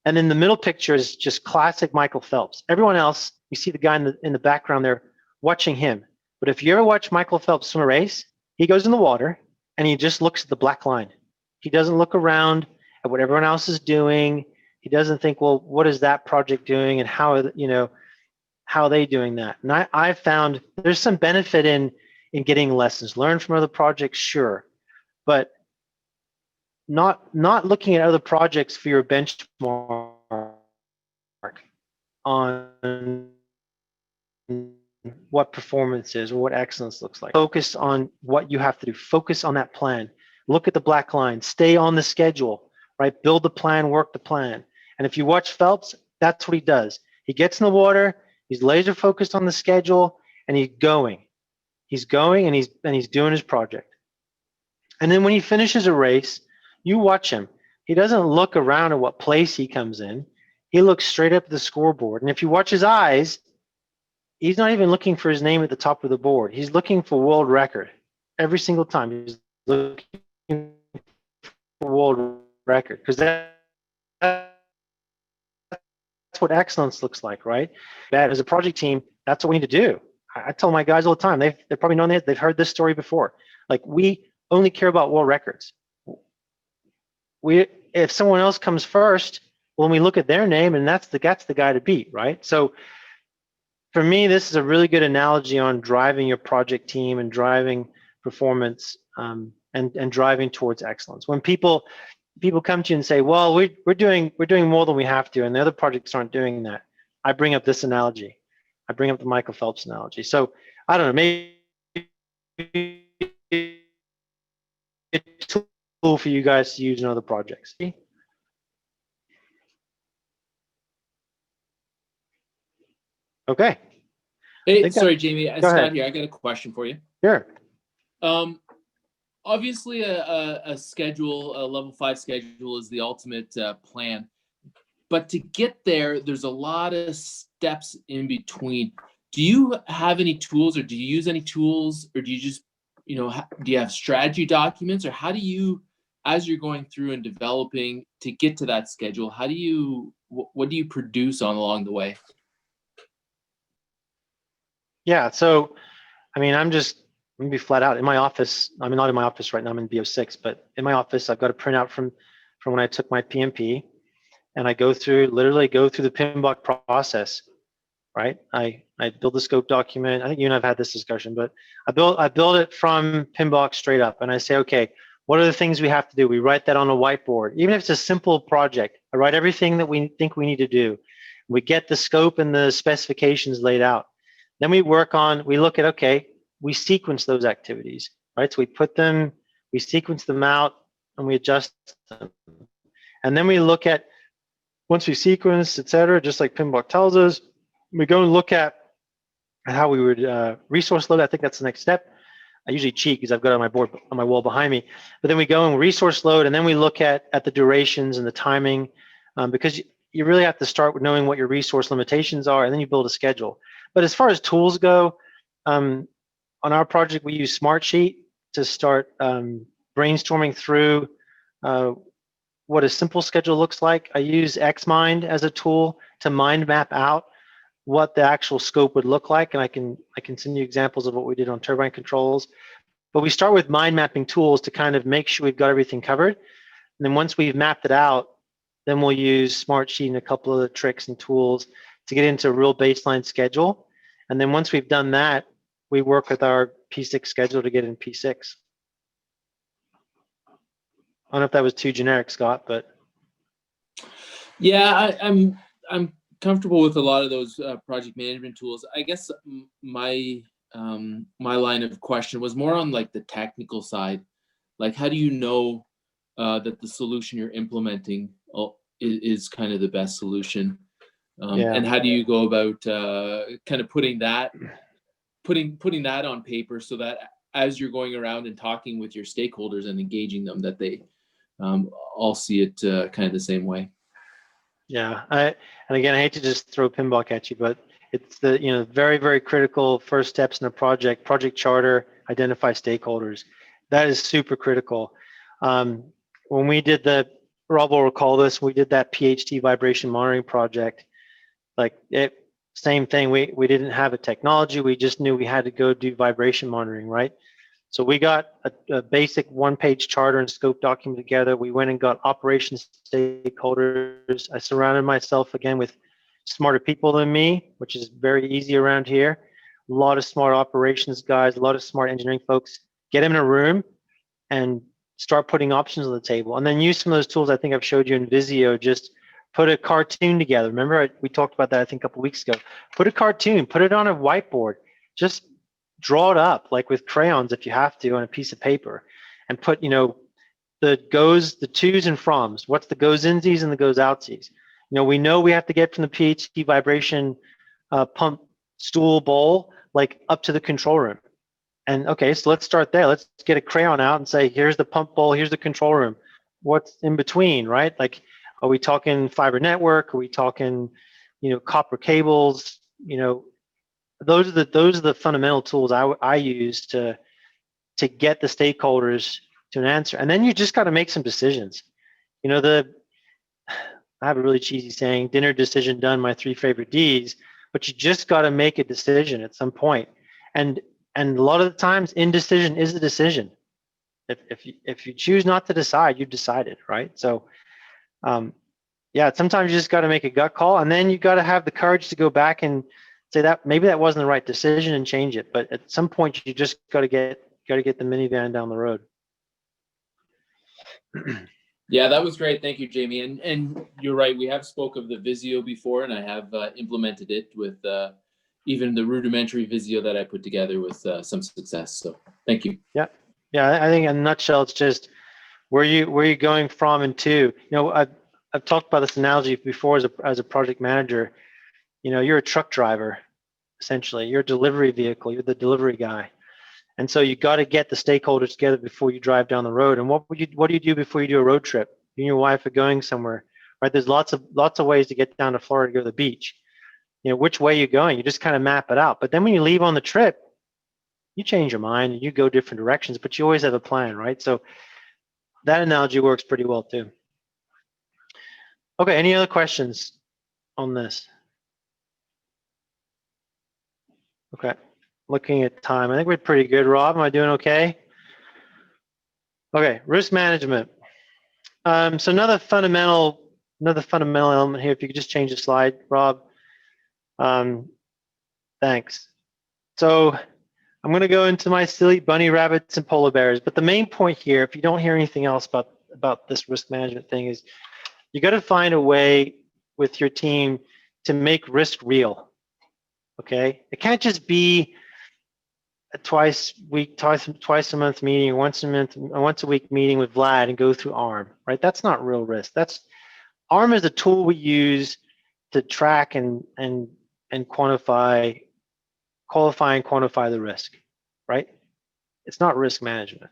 And then the middle picture is just classic Michael Phelps. Everyone else, you see the guy in the background there watching him. But if you ever watch Michael Phelps swim a race, he goes in the water and he just looks at the black line. He doesn't look around at what everyone else is doing. He doesn't think, well, what is that project doing and how are they doing that? And I've found there's some benefit in getting lessons learned from other projects, sure, but not looking at other projects for your benchmark on what performance is or what excellence looks like. Focus on what you have to do. Focus on that plan. Look at the black line. Stay on the schedule, right? Build the plan, work the plan. And if you watch Phelps, that's what he does. He gets in the water, he's laser focused on the schedule, and he's going. He's going and he's doing his project. And then when he finishes a race, you watch him. He doesn't look around at what place he comes in. He looks straight up at the scoreboard. And if you watch his eyes, he's not even looking for his name at the top of the board. He's looking for world record every single time. He's looking for world record because that's what excellence looks like, right? That as a project team, that's what we need to do. I tell my guys all the time. They've probably known this. They've heard this story before. Like, we only care about world records. If someone else comes first, when we look at their name, and that's the guy to beat, right? So for me, this is a really good analogy on driving your project team and driving performance and driving towards excellence. When people come to you and say, well, we're doing more than we have to, and the other projects aren't doing that, I bring up this analogy. I bring up the Michael Phelps analogy. So I don't know, maybe it's a tool for you guys to use in other projects. Okay. Hey, sorry, Jamie. Scott ahead. here. I got a question for you. Sure. Obviously, a schedule, a level 5 schedule, is the ultimate plan. But to get there, there's a lot of steps in between. Do you have any tools, or do you use any tools, or do you just, do you have strategy documents, or how do you, as you're going through and developing to get to that schedule, what do you produce along the way? Yeah, so, I'm going to be flat out. In my office, I'm not in my office right now, I'm in BO6, but in my office, I've got a printout from when I took my PMP, and I literally go through the PMBOK process, right? I build the scope document. I think you and I've had this discussion, but I build it from PMBOK straight up, and I say, okay, what are the things we have to do? We write that on a whiteboard. Even if it's a simple project, I write everything that we think we need to do. We get the scope and the specifications laid out. Then we look at, okay, we sequence those activities, right? So we sequence them out, and we adjust them. And then we look at, once we sequence, et cetera, just like PMBOK tells us, we go and look at how we would resource load. I think that's the next step. I usually cheat because I've got it on my board, on my wall behind me. But then we go and resource load, and then we look at the durations and the timing, because you really have to start with knowing what your resource limitations are, and then you build a schedule. But as far as tools go, on our project, we use Smartsheet to start brainstorming through what a simple schedule looks like. I use XMind as a tool to mind map out what the actual scope would look like, and I can send you examples of what we did on turbine controls. But we start with mind mapping tools to kind of make sure we've got everything covered. And then once we've mapped it out, then we'll use Smartsheet and a couple of the tricks and tools to get into a real baseline schedule. And then once we've done that, we work with our P6 schedule to get in P6. I don't know if that was too generic, Scott, but. Yeah, I'm comfortable with a lot of those project management tools. I guess my my line of question was more on like the technical side. Like, how do you know that the solution you're implementing is kind of the best solution? And how do you go about kind of putting that on paper so that as you're going around and talking with your stakeholders and engaging them, that they all see it kind of the same way? Yeah, and again, I hate to just throw a pinball at you, but it's the very, very critical first steps in a project charter, identify stakeholders. That is super critical. When we did Rob will recall this, we did that PHT vibration monitoring project. Like same thing. We didn't have a technology. We just knew we had to go do vibration monitoring, right? So we got a basic one-page charter and scope document together. We went and got operations stakeholders. I surrounded myself again with smarter people than me, which is very easy around here. A lot of smart operations guys, a lot of smart engineering folks. Get them in a room and start putting options on the table. And then use some of those tools I think I've showed you in Visio. Just put a cartoon together. Remember, we talked about that I think a couple weeks ago. Put a cartoon, put it on a whiteboard. Just draw it up like with crayons if you have to on a piece of paper, and put the goes, the to's and froms. What's the goes insies and the goes outsies? We know we have to get from the PHT vibration pump stool bowl like up to the control room. And okay, so let's start there. Let's get a crayon out and say, here's the pump bowl, here's the control room. What's in between, right? Like, are we talking fiber network? Are we talking, copper cables? Those are the fundamental tools I use to get the stakeholders to an answer. And then you just got to make some decisions. I have a really cheesy saying, dinner, decision, done, my 3 favorite Ds, but you just got to make a decision at some point. And a lot of the times indecision is a decision. If you choose not to decide, you've decided, right? So yeah, sometimes you just got to make a gut call, and then you got to have the courage to go back and say that maybe that wasn't the right decision and change it. But at some point, you just got to get the minivan down the road. Yeah, that was great. Thank you, Jamie. And you're right. We have spoke of the Visio before, and I have implemented it with even the rudimentary Visio that I put together with some success. So thank you. Yeah, I think in a nutshell, it's just where you going from and to. I've talked about this analogy before as a project manager. You're a truck driver, essentially. You're a delivery vehicle. You're the delivery guy. And so you got to get the stakeholders together before you drive down the road. And what do you do before you do a road trip? You and your wife are going somewhere, right? There's lots of ways to get down to Florida to go to the beach. Which way you're going, you just kind of map it out. But then when you leave on the trip, you change your mind and you go different directions, but you always have a plan, right? So that analogy works pretty well too. Okay, any other questions on this? Okay, looking at time. I think we're pretty good. Rob, am I doing okay? Okay, risk management. So another fundamental element here. If you could just change the slide, Rob. Thanks. So I'm going to go into my silly bunny rabbits and polar bears. But the main point here, if you don't hear anything else about this risk management thing, is you got to find a way with your team to make risk real. Okay, it can't just be a twice a month meeting, or once a week meeting with Vlad and go through ARM, right? That's not real risk. ARM is a tool we use to track and qualify and quantify the risk, right? It's not risk management.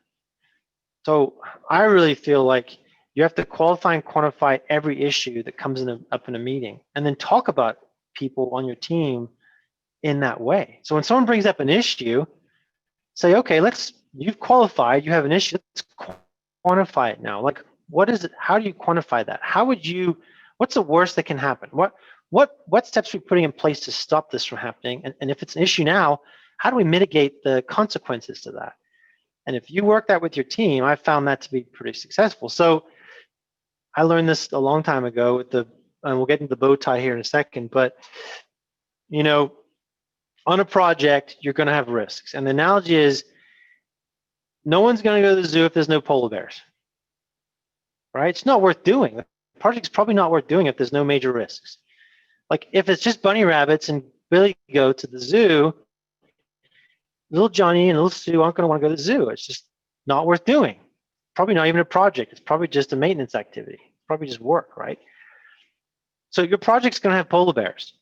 So I really feel like you have to qualify and quantify every issue that comes up in a meeting, and then talk about people on your team in that way. So when someone brings up an issue, say, okay, you've qualified, you have an issue, let's quantify it now. Like, what is it? How do you quantify that? What's the worst that can happen? What steps are we putting in place to stop this from happening? And if it's an issue now, how do we mitigate the consequences to that? And if you work that with your team, I found that to be pretty successful. So I learned this a long time ago and we'll get into the bow tie here in a second, but on a project, you're going to have risks. And the analogy is no one's going to go to the zoo if there's no polar bears, right? It's not worth doing. The project's probably not worth doing if there's no major risks. Like if it's just bunny rabbits and Billy go to the zoo, little Johnny and little Sue aren't going to want to go to the zoo. It's just not worth doing. Probably not even a project. It's probably just a maintenance activity. Probably just work, right? So your project's going to have polar bears,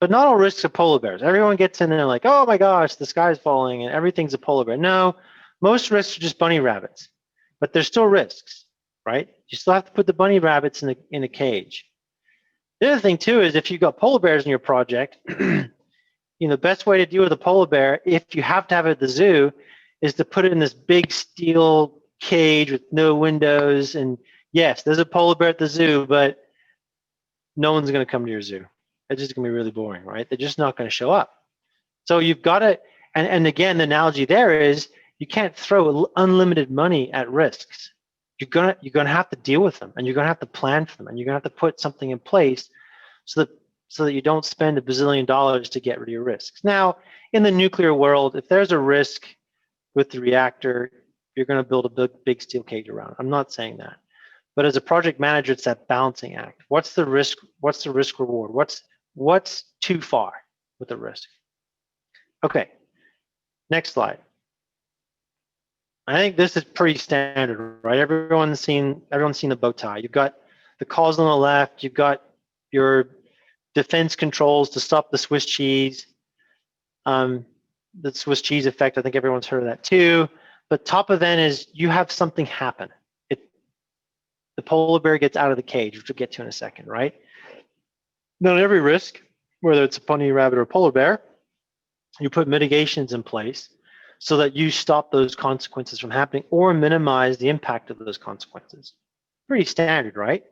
but not all risks are polar bears. Everyone gets in there like, oh my gosh, the sky's falling and everything's a polar bear. No, most risks are just bunny rabbits, but there's still risks, right? You still have to put the bunny rabbits in a cage. The other thing too is if you've got polar bears in your project, the best way to deal with a polar bear, if you have to have it at the zoo, is to put it in this big steel cage with no windows. And yes, there's a polar bear at the zoo, but no one's going to come to your zoo. It's just going to be really boring, right? They're just not going to show up. So you've got to, and again, the analogy there is you can't throw unlimited money at risks. You're gonna have to deal with them, and you're gonna have to plan for them, and you're gonna have to put something in place so that you don't spend $1 bazillion to get rid of your risks. Now, in the nuclear world, if there's a risk with the reactor, you're gonna build a big steel cage around it. I'm not saying that, but as a project manager, it's that balancing act. What's the risk? What's the risk reward? What's too far with the risk? Okay, next slide. I think this is pretty standard, right? Everyone's seen the bow tie. You've got the calls on the left. You've got your defense controls to stop the Swiss cheese. The Swiss cheese effect, I think everyone's heard of that too. But top event is you have something happen. The polar bear gets out of the cage, which we'll get to in a second, right? Now, every risk, whether it's a bunny rabbit or a polar bear, you put mitigations in place so that you stop those consequences from happening or minimize the impact of those consequences. Pretty standard, right?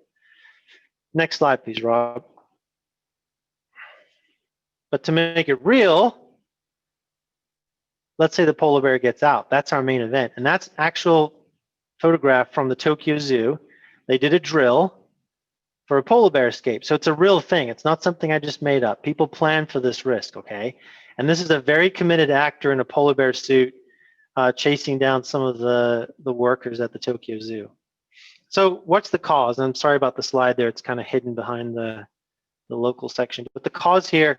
Next slide, please, Rob. But to make it real, let's say the polar bear gets out. That's our main event. And that's actual photograph from the Tokyo Zoo. They did a drill for a polar bear escape. So it's a real thing. It's not something I just made up. People plan for this risk, okay? And this is a very committed actor in a polar bear suit chasing down some of the workers at the Tokyo Zoo. So what's the cause? And I'm sorry about the slide there. It's kind of hidden behind the local section. But the cause here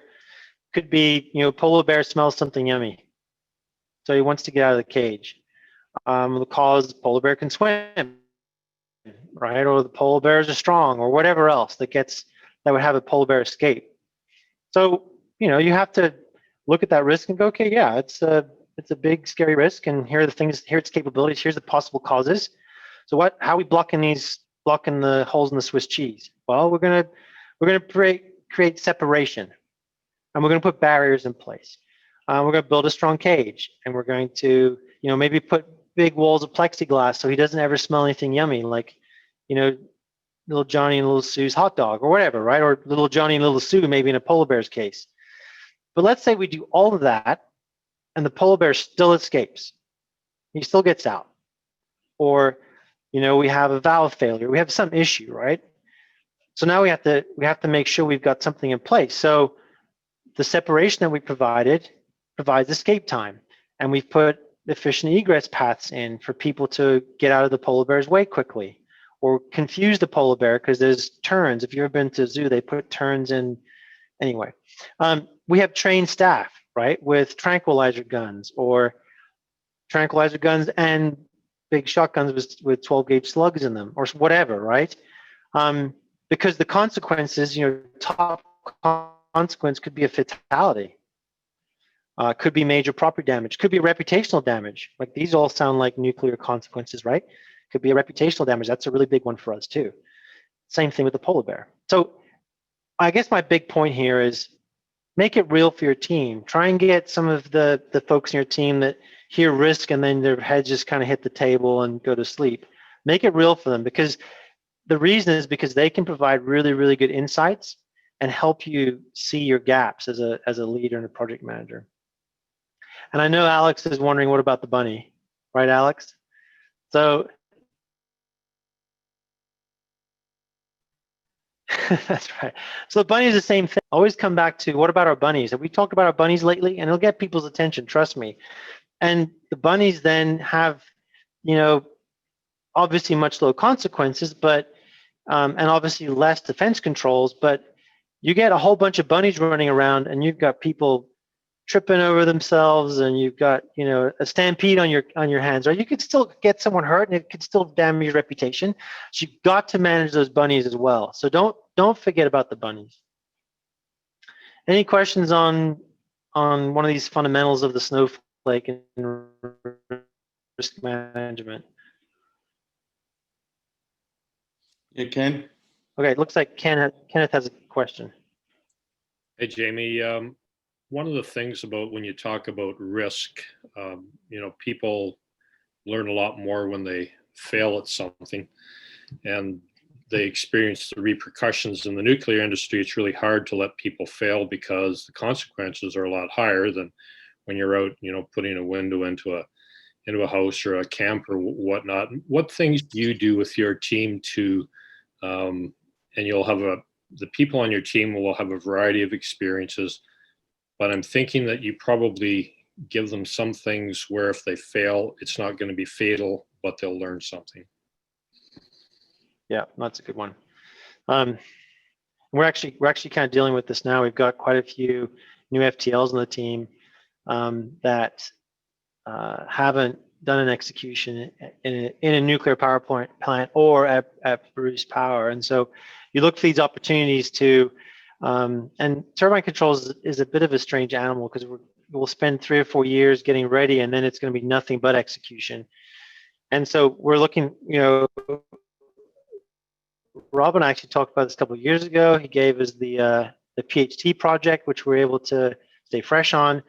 could be, polar bear smells something yummy. So he wants to get out of the cage. The cause, polar bear can swim, right? Or the polar bears are strong, or whatever else that would have a polar bear escape. So, you have to look at that risk and go, okay, yeah, it's a big scary risk, and here are the things, here are its capabilities, here's the possible causes. So how are we blocking the holes in the Swiss cheese? Well, we're gonna create separation, and we're gonna put barriers in place. We're gonna build a strong cage, and we're going to, maybe put big walls of plexiglass so he doesn't ever smell anything yummy, like, little Johnny and little Sue's hot dog or whatever, right? Or little Johnny and little Sue, maybe in a polar bear's case. But let's say we do all of that and the polar bear still escapes. He still gets out. Or, we have a valve failure. We have some issue, right? So now we have to make sure we've got something in place. So the separation that we provides escape time. And we've put efficient egress paths in for people to get out of the polar bear's way quickly. Or confuse the polar bear because there's turns. If you've ever been to a zoo, they put turns in. Anyway, we have trained staff, right, with tranquilizer guns and big shotguns with 12-gauge slugs in them or whatever, right? Because the consequences, top consequence could be a fatality, could be major property damage, could be reputational damage. Like these all sound like nuclear consequences, right? Could be a reputational damage. That's a really big one for us too. Same thing with the polar bear. So I guess my big point here is make it real for your team. Try and get some of the folks in your team that hear risk and then their heads just kind of hit the table and go to sleep. Make it real for them, because the reason is because they can provide really, really good insights and help you see your gaps as a leader and a project manager. And I know Alex is wondering, what about the bunny? Right, Alex? So that's right. So the bunny is the same thing. Always come back to, what about our bunnies? Have we talked about our bunnies lately? And it'll get people's attention, trust me. And the bunnies then have, obviously much lower consequences, but and obviously less defense controls, but you get a whole bunch of bunnies running around, and you've got people tripping over themselves, and you've got, you know, a stampede on your hands, or you could still get someone hurt, and it could still damage your reputation. So you've got to manage those bunnies as well. So don't forget about the bunnies. Any questions on one of these fundamentals of the snowflake and risk management? Yeah, Ken. Okay, it looks like Kenneth has a question. Hey, Jamie. One of the things about when you talk about risk, you know, people learn a lot more when they fail at something and they experience the repercussions. In the nuclear industry, it's really hard to let people fail because the consequences are a lot higher than when you're out, you know, putting a window into a house or a camp or whatnot. What things do you do with your team to, and you'll have the people on your team will have a variety of experiences, but I'm thinking that you probably give them some things where if they fail, it's not going to be fatal, but they'll learn something. Yeah, that's a good one. We're actually kind of dealing with this now. We've got quite a few new FTLs on the team that haven't done an execution in a nuclear power plant or at Bruce Power, and so you look for these opportunities to. And turbine controls is a bit of a strange animal because we'll spend 3 or 4 years getting ready, and then it's going to be nothing but execution. And so we're looking, you know, Robin actually talked about this a couple of years ago. He gave us the PHT project, which we're able to stay fresh on.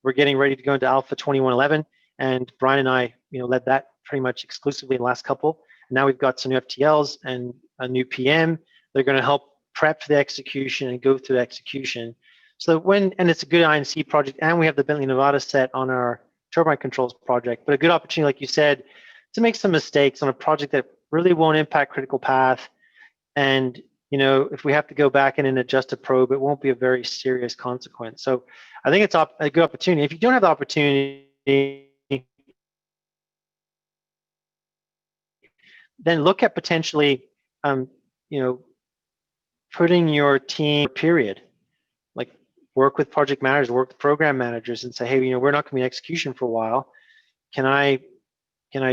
We're getting ready to go into Alpha 2111, and Brian and I, you know, led that pretty much exclusively in the last couple. And now we've got some new FTLs and a new PM. They're going to help prep for the execution and go through the execution. So and it's a good INC project, and we have the Bentley Nevada set on our turbine controls project, but a good opportunity, like you said, to make some mistakes on a project that really won't impact critical path. And, you know, if we have to go back in and adjust a probe, it won't be a very serious consequence. So I think it's a good opportunity. If you don't have the opportunity, then look at potentially, you know, putting your team period, like work with project managers, work with program managers, and say, hey, you know, we're not going to be in execution for a while. Can I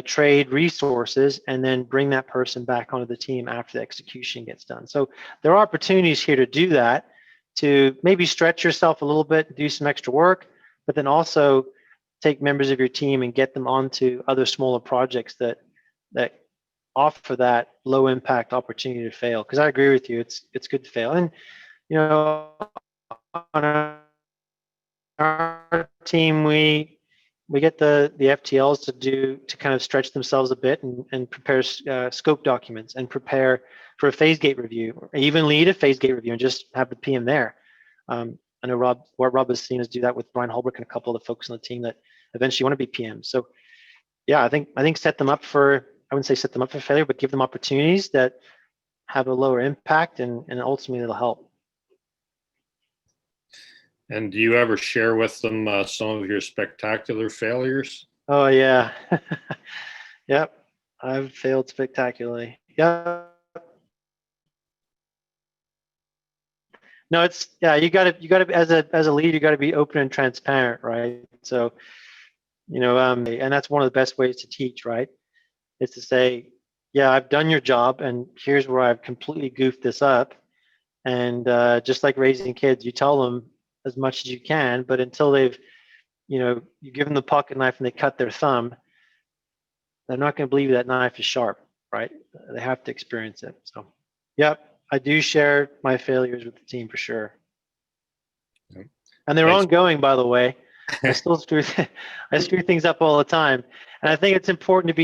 trade resources and then bring that person back onto the team after the execution gets done? So there are opportunities here to do that, to maybe stretch yourself a little bit, do some extra work, but then also take members of your team and get them onto other smaller projects that offer that low impact opportunity to fail. Because I agree with you, it's good to fail. And, you know, on our team, we get the FTLs to kind of stretch themselves a bit and prepare scope documents and prepare for a phase gate review, or even lead a phase gate review and just have the PM there. I know Rob has seen us do that with Brian Holbrook and a couple of the folks on the team that eventually want to be PMs. So yeah, I think set them up for, I wouldn't say set them up for failure, but give them opportunities that have a lower impact, and ultimately it'll help. And do you ever share with them some of your spectacular failures? Oh yeah, yep. I've failed spectacularly. Yeah. No, it's you got to as a lead, you got to be open and transparent, right? So, you know, and that's one of the best ways to teach, right? Is to say, yeah, I've done your job, and here's where I've completely goofed this up. And just like raising kids, you tell them as much as you can, but until they've, you know, you give them the pocket knife and they cut their thumb, they're not going to believe that knife is sharp, right? They have to experience it. So, yep, I do share my failures with the team for sure. Yep. And they're Thanks. ongoing, by the way. I still screw things up all the time, and I think it's important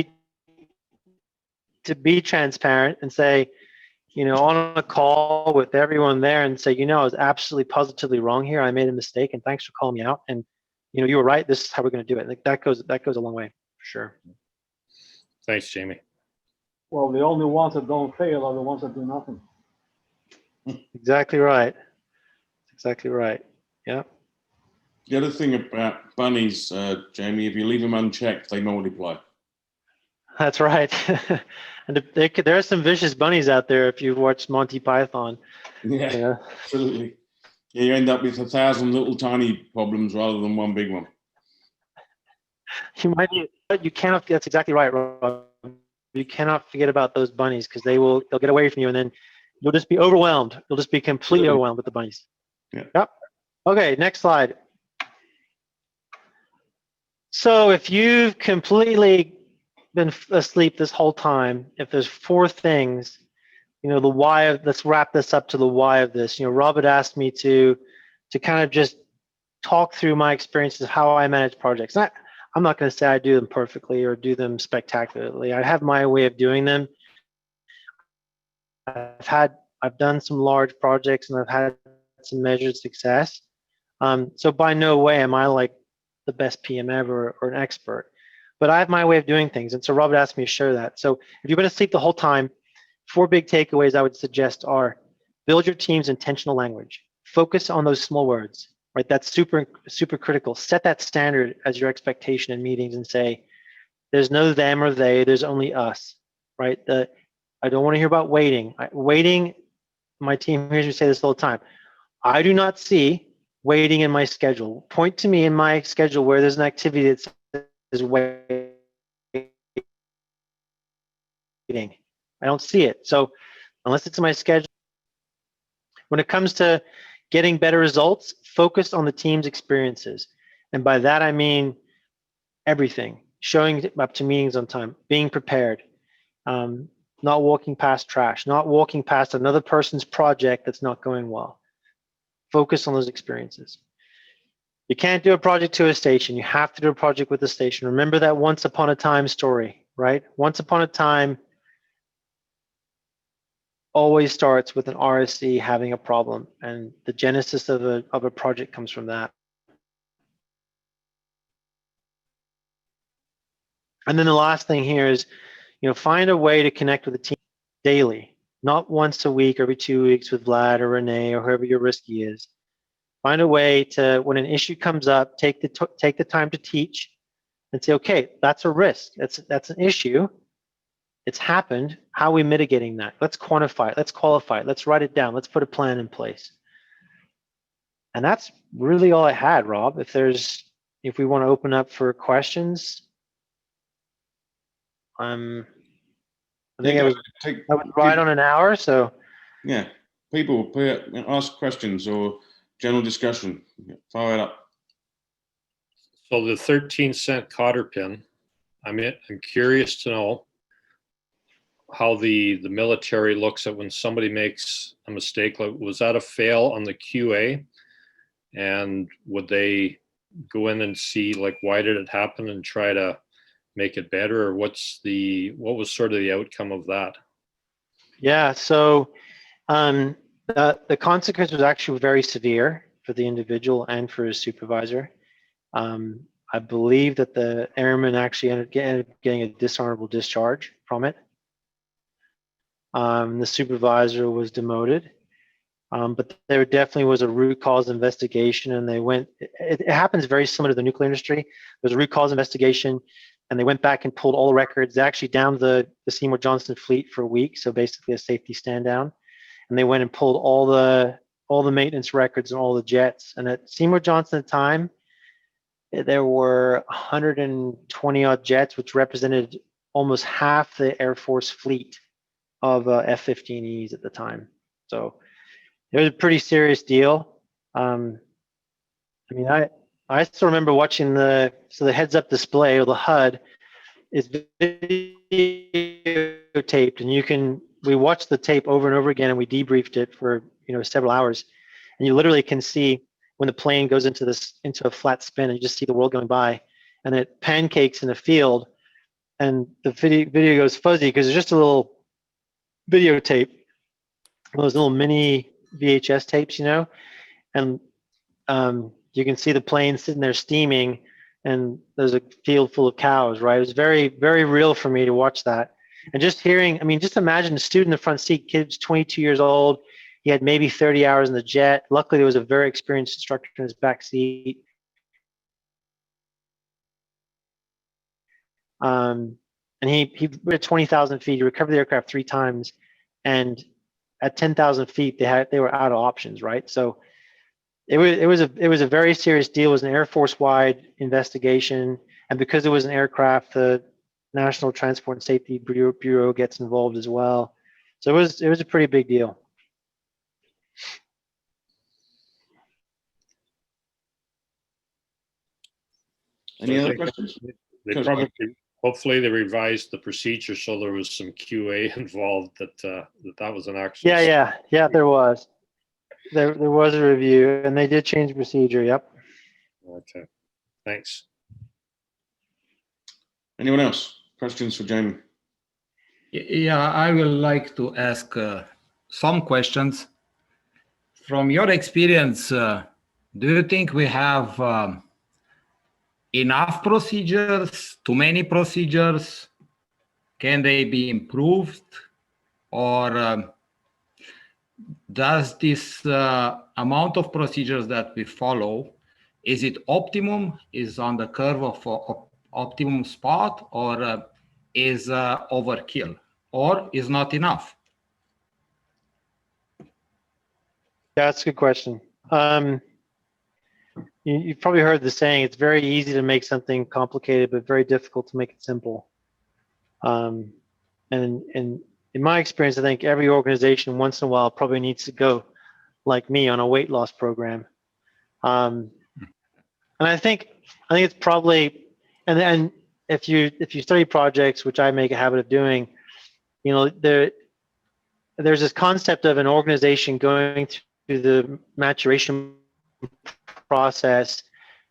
to be transparent and say, you know, on a call with everyone there and say, you know, I was absolutely positively wrong here. I made a mistake, and thanks for calling me out. And, you know, you were right. This is how we're going to do it. Like that goes a long way for sure. Thanks, Jamie. Well, the only ones that don't fail are the ones that do nothing. Exactly right. Exactly right. Yeah. The other thing about bunnies, Jamie, if you leave them unchecked, they multiply. That's right. And there are some vicious bunnies out there if you've watched Monty Python. Yeah, You know? absolutely. Yeah, you end up with 1,000 little tiny problems rather than one big one. You might be, but you cannot. That's exactly right, Rob. You cannot forget about those bunnies because they'll get away from you, and then you'll just be overwhelmed. You'll just be completely overwhelmed with the bunnies. Yeah. Yep. Okay, next slide. So if you've completely been asleep this whole time, if there's 4 things, the why of, let's wrap this up to the why of this. Rob had asked me to kind of just talk through my experiences of how I manage projects. I'm not going to say I do them perfectly or do them spectacularly. I have my way of doing them. I've done some large projects and I've had some measured success. So by no way am I like the best PM ever or an expert, but I have my way of doing things. And so Robert asked me to share that. So if you're going to sleep the whole time, 4 big takeaways I would suggest are: build your team's intentional language. Focus on those small words, right? That's super, super critical. Set that standard as your expectation in meetings and say, there's no them or they, there's only us, right? I don't want to hear about waiting. Waiting, my team hears me say this all the time. I do not see waiting in my schedule. Point to me in my schedule where there's an activity that says waiting. I don't see it. So unless it's in my schedule, when it comes to getting better results, focus on the team's experiences. And by that, I mean everything: showing up to meetings on time, being prepared, not walking past trash, not walking past another person's project that's not going well. Focus on those experiences. You can't do a project to a station. You have to do a project with the station. Remember that once upon a time story, right? Once upon a time always starts with an RSC having a problem, and the genesis of a project comes from that. And then the last thing here is, find a way to connect with the team daily, not once a week, every 2 weeks with Vlad or Renee or whoever your risky is. Find a way to, when an issue comes up, take the time to teach and say, okay, that's a risk. That's an issue. It's happened. How are we mitigating that? Let's quantify it. Let's qualify it. Let's write it down. Let's put a plan in place. And that's really all I had, Rob. If we want to open up for questions, I think I was right on an hour. So yeah, people ask questions or general discussion. Fire it up. So the 13-cent cotter pin, I'm curious to know how the military looks at when somebody makes a mistake. Like, was that a fail on the QA? And would they go in and see, like, why did it happen and try to make it better? Or what was sort of the outcome of that? Yeah, so the consequence was actually very severe for the individual and for his supervisor. I believe that the airman actually ended up getting a dishonorable discharge from it. The supervisor was demoted, but there definitely was a root cause investigation, and they went. It happens very similar to the nuclear industry. There's a root cause investigation, and they went back and pulled all the records. They actually downed the Seymour Johnson fleet for a week, so basically a safety stand down, and they went and pulled all the maintenance records and all the jets. And at Seymour Johnson at the time, there were 120 odd jets, which represented almost half the Air Force fleet of F-15Es at the time. So it was a pretty serious deal. I still remember watching the heads-up display, or the HUD, is videotaped, and we watched the tape over and over again, and we debriefed it for several hours, and you literally can see when the plane goes into a flat spin, and you just see the world going by, and it pancakes in the field, and the video goes fuzzy because it's just a little videotape, those little mini VHS tapes, and you can see the plane sitting there steaming, and there's a field full of cows, right? It was very, very real for me to watch that. And just hearing, just imagine a student in the front seat, kid's 22 years old. He had maybe 30 hours in the jet. Luckily, there was a very experienced instructor in his back seat. and he at 20,000 feet, he recovered the aircraft 3 times, and at 10,000 feet, they were out of options, right? So it was a very serious deal. It was an Air Force-wide investigation, and because it was an aircraft, the National Transport and Safety Bureau gets involved as well. So it was a pretty big deal. Any other questions? They probably, hopefully they revised the procedure so there was some QA involved that was an actual. Yeah, there was. There was a review, and they did change the procedure, yep. Okay, thanks. Anyone else? Questions for Jamie? Yeah, I would like to ask some questions. From your experience, do you think we have enough procedures, too many procedures? Can they be improved? Or does this amount of procedures that we follow, is it optimum, is on the curve of optimum spot, or is overkill, or is not enough? That's a good question. You've probably heard the saying, it's very easy to make something complicated, but very difficult to make it simple. And in my experience, I think every organization once in a while probably needs to go like me on a weight loss program. And I think it's probably, and then if you study projects, which I make a habit of doing, you know, there's this concept of an organization going through the maturation process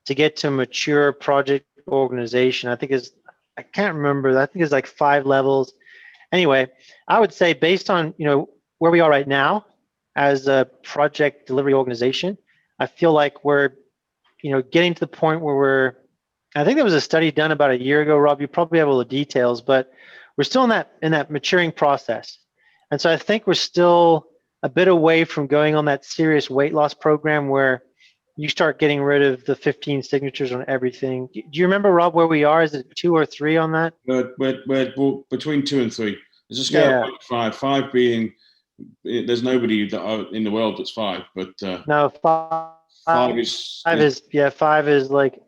to get to a mature project organization. I can't remember, I think it's like 5 levels. Anyway, I would say based on, you know, where we are right now as a project delivery organization, I feel like we're, you know, getting to the point where I think there was a study done about a year ago, Rob, you probably have all the details, but we're still in that maturing process. And so I think we're still a bit away from going on that serious weight loss program where you start getting rid of the 15 signatures on everything. Do you remember, Rob, where we are? Is it 2 or 3 on that? We're between 2 and 3. There's a scale of 5. 5 being, there's nobody in the world that's 5, but no, 5 is 5 is like.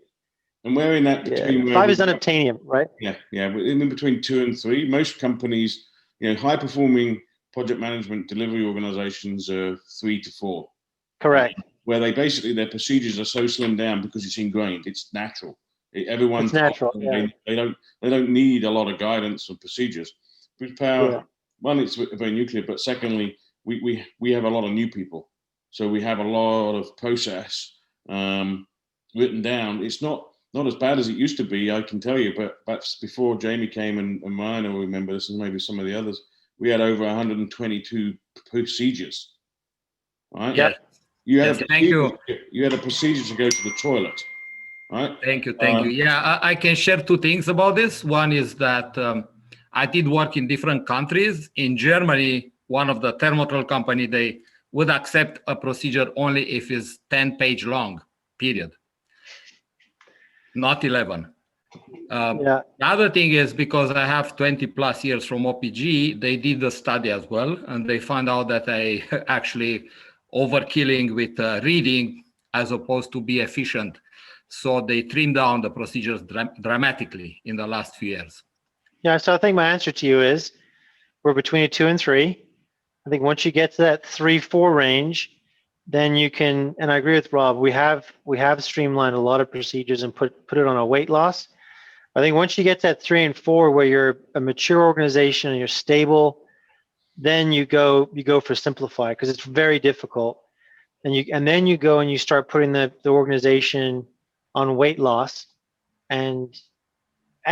And we're in that between. 5 is unobtainium, right? Yeah. We're in between 2 and 3. Most companies, you know, high performing project management delivery organizations are 3 to 4. Correct. Where they basically, their procedures are so slimmed down because it's ingrained. It's natural. Everyone's natural. Yeah. They don't need a lot of guidance or procedures. With power, one, it's very nuclear, but secondly, we have a lot of new people, so we have a lot of process written down. It's not as bad as it used to be, I can tell you. But before Jamie came and mine, will remember this, and maybe some of the others, we had over 122 procedures. Right? Yeah. You had You had a procedure to go to the toilet, right? Thank you. Yeah, I can share 2 things about this. One is that I did work in different countries. In Germany, one of the thermocontrol company, they would accept a procedure only if it's 10-page long, period. Not 11. The other thing is because I have 20 plus years from OPG, they did the study as well, and they found out that I actually overkilling with reading as opposed to be efficient. So they trimmed down the procedures dramatically in the last few years. Yeah, so I think my answer to you is we're between a 2 and 3. I think once you get to that 3-4 range, then you can, and I agree with Rob, we have streamlined a lot of procedures and put it on a weight loss. I think once you get to that 3 and 4 where you're a mature organization and you're stable, then you go for simplify because it's very difficult. And then you go and you start putting the organization on weight loss, and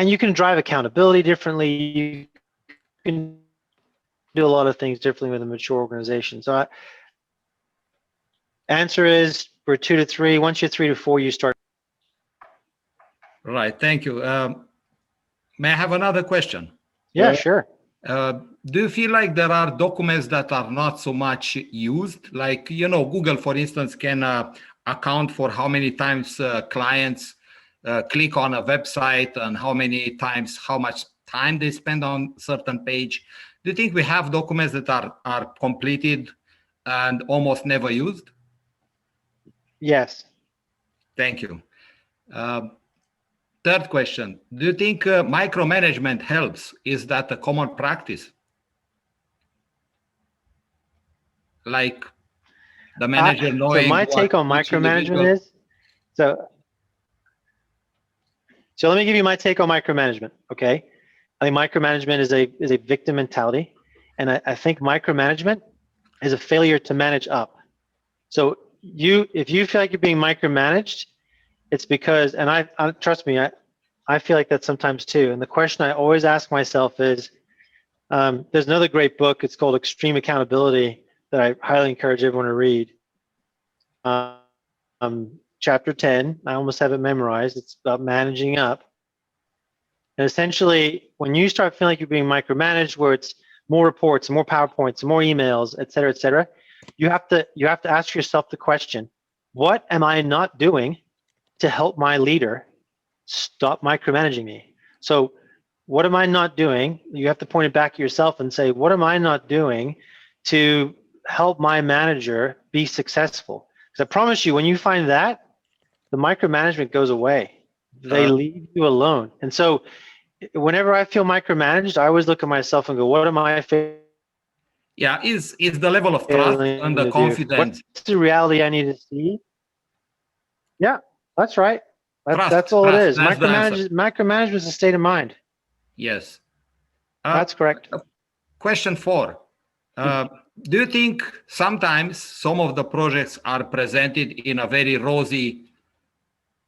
you can drive accountability differently. You can do a lot of things differently with a mature organization. So answer is we're 2 to 3. Once you're 3 to 4, you start. Right. Thank you. May I have another question? Yeah, sure. Do you feel like there are documents that are not so much used? Like, you know, Google, for instance, can account for how many times clients click on a website and how much time they spend on certain page? Do you think we have documents that are completed and almost never used? Yes. Thank you. Third question, do you think micromanagement helps? Is that a common practice? Like the manager knowing so my take on micromanagement is, so let me give you my take on micromanagement, okay? I think micromanagement is a victim mentality, and I think micromanagement is a failure to manage up. So if you feel like you're being micromanaged, it's because, and I trust me, I feel like that sometimes too. And the question I always ask myself is, there's another great book, it's called Extreme Accountability, that I highly encourage everyone to read. Chapter 10, I almost have it memorized. It's about managing up. And essentially, when you start feeling like you're being micromanaged, where it's more reports, more PowerPoints, more emails, et cetera, you have to ask yourself the question, what am I not doing to help my leader stop micromanaging me? So what am I not doing? You have to point it back at yourself and say, what am I not doing to help my manager be successful? Because I promise you, when you find that, the micromanagement goes away. They leave you alone. And so whenever I feel micromanaged, I always look at myself and go, what am I failing? Yeah, is the level of trust and the confidence. What's the reality I need to see? Yeah, that's right. That's all it is. Micromanagement is a state of mind. Yes. That's correct. Question 4. Do you think sometimes some of the projects are presented in a very rosy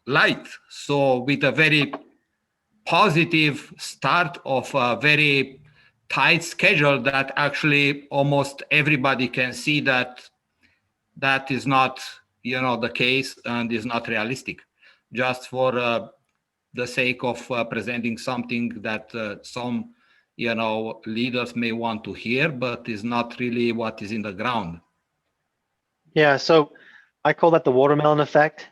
light? So with a very positive start of a very tight schedule that actually almost everybody can see that is not, the case and is not realistic, just for the sake of presenting something that some leaders may want to hear, but is not really what is in the ground. Yeah, so I call that the watermelon effect,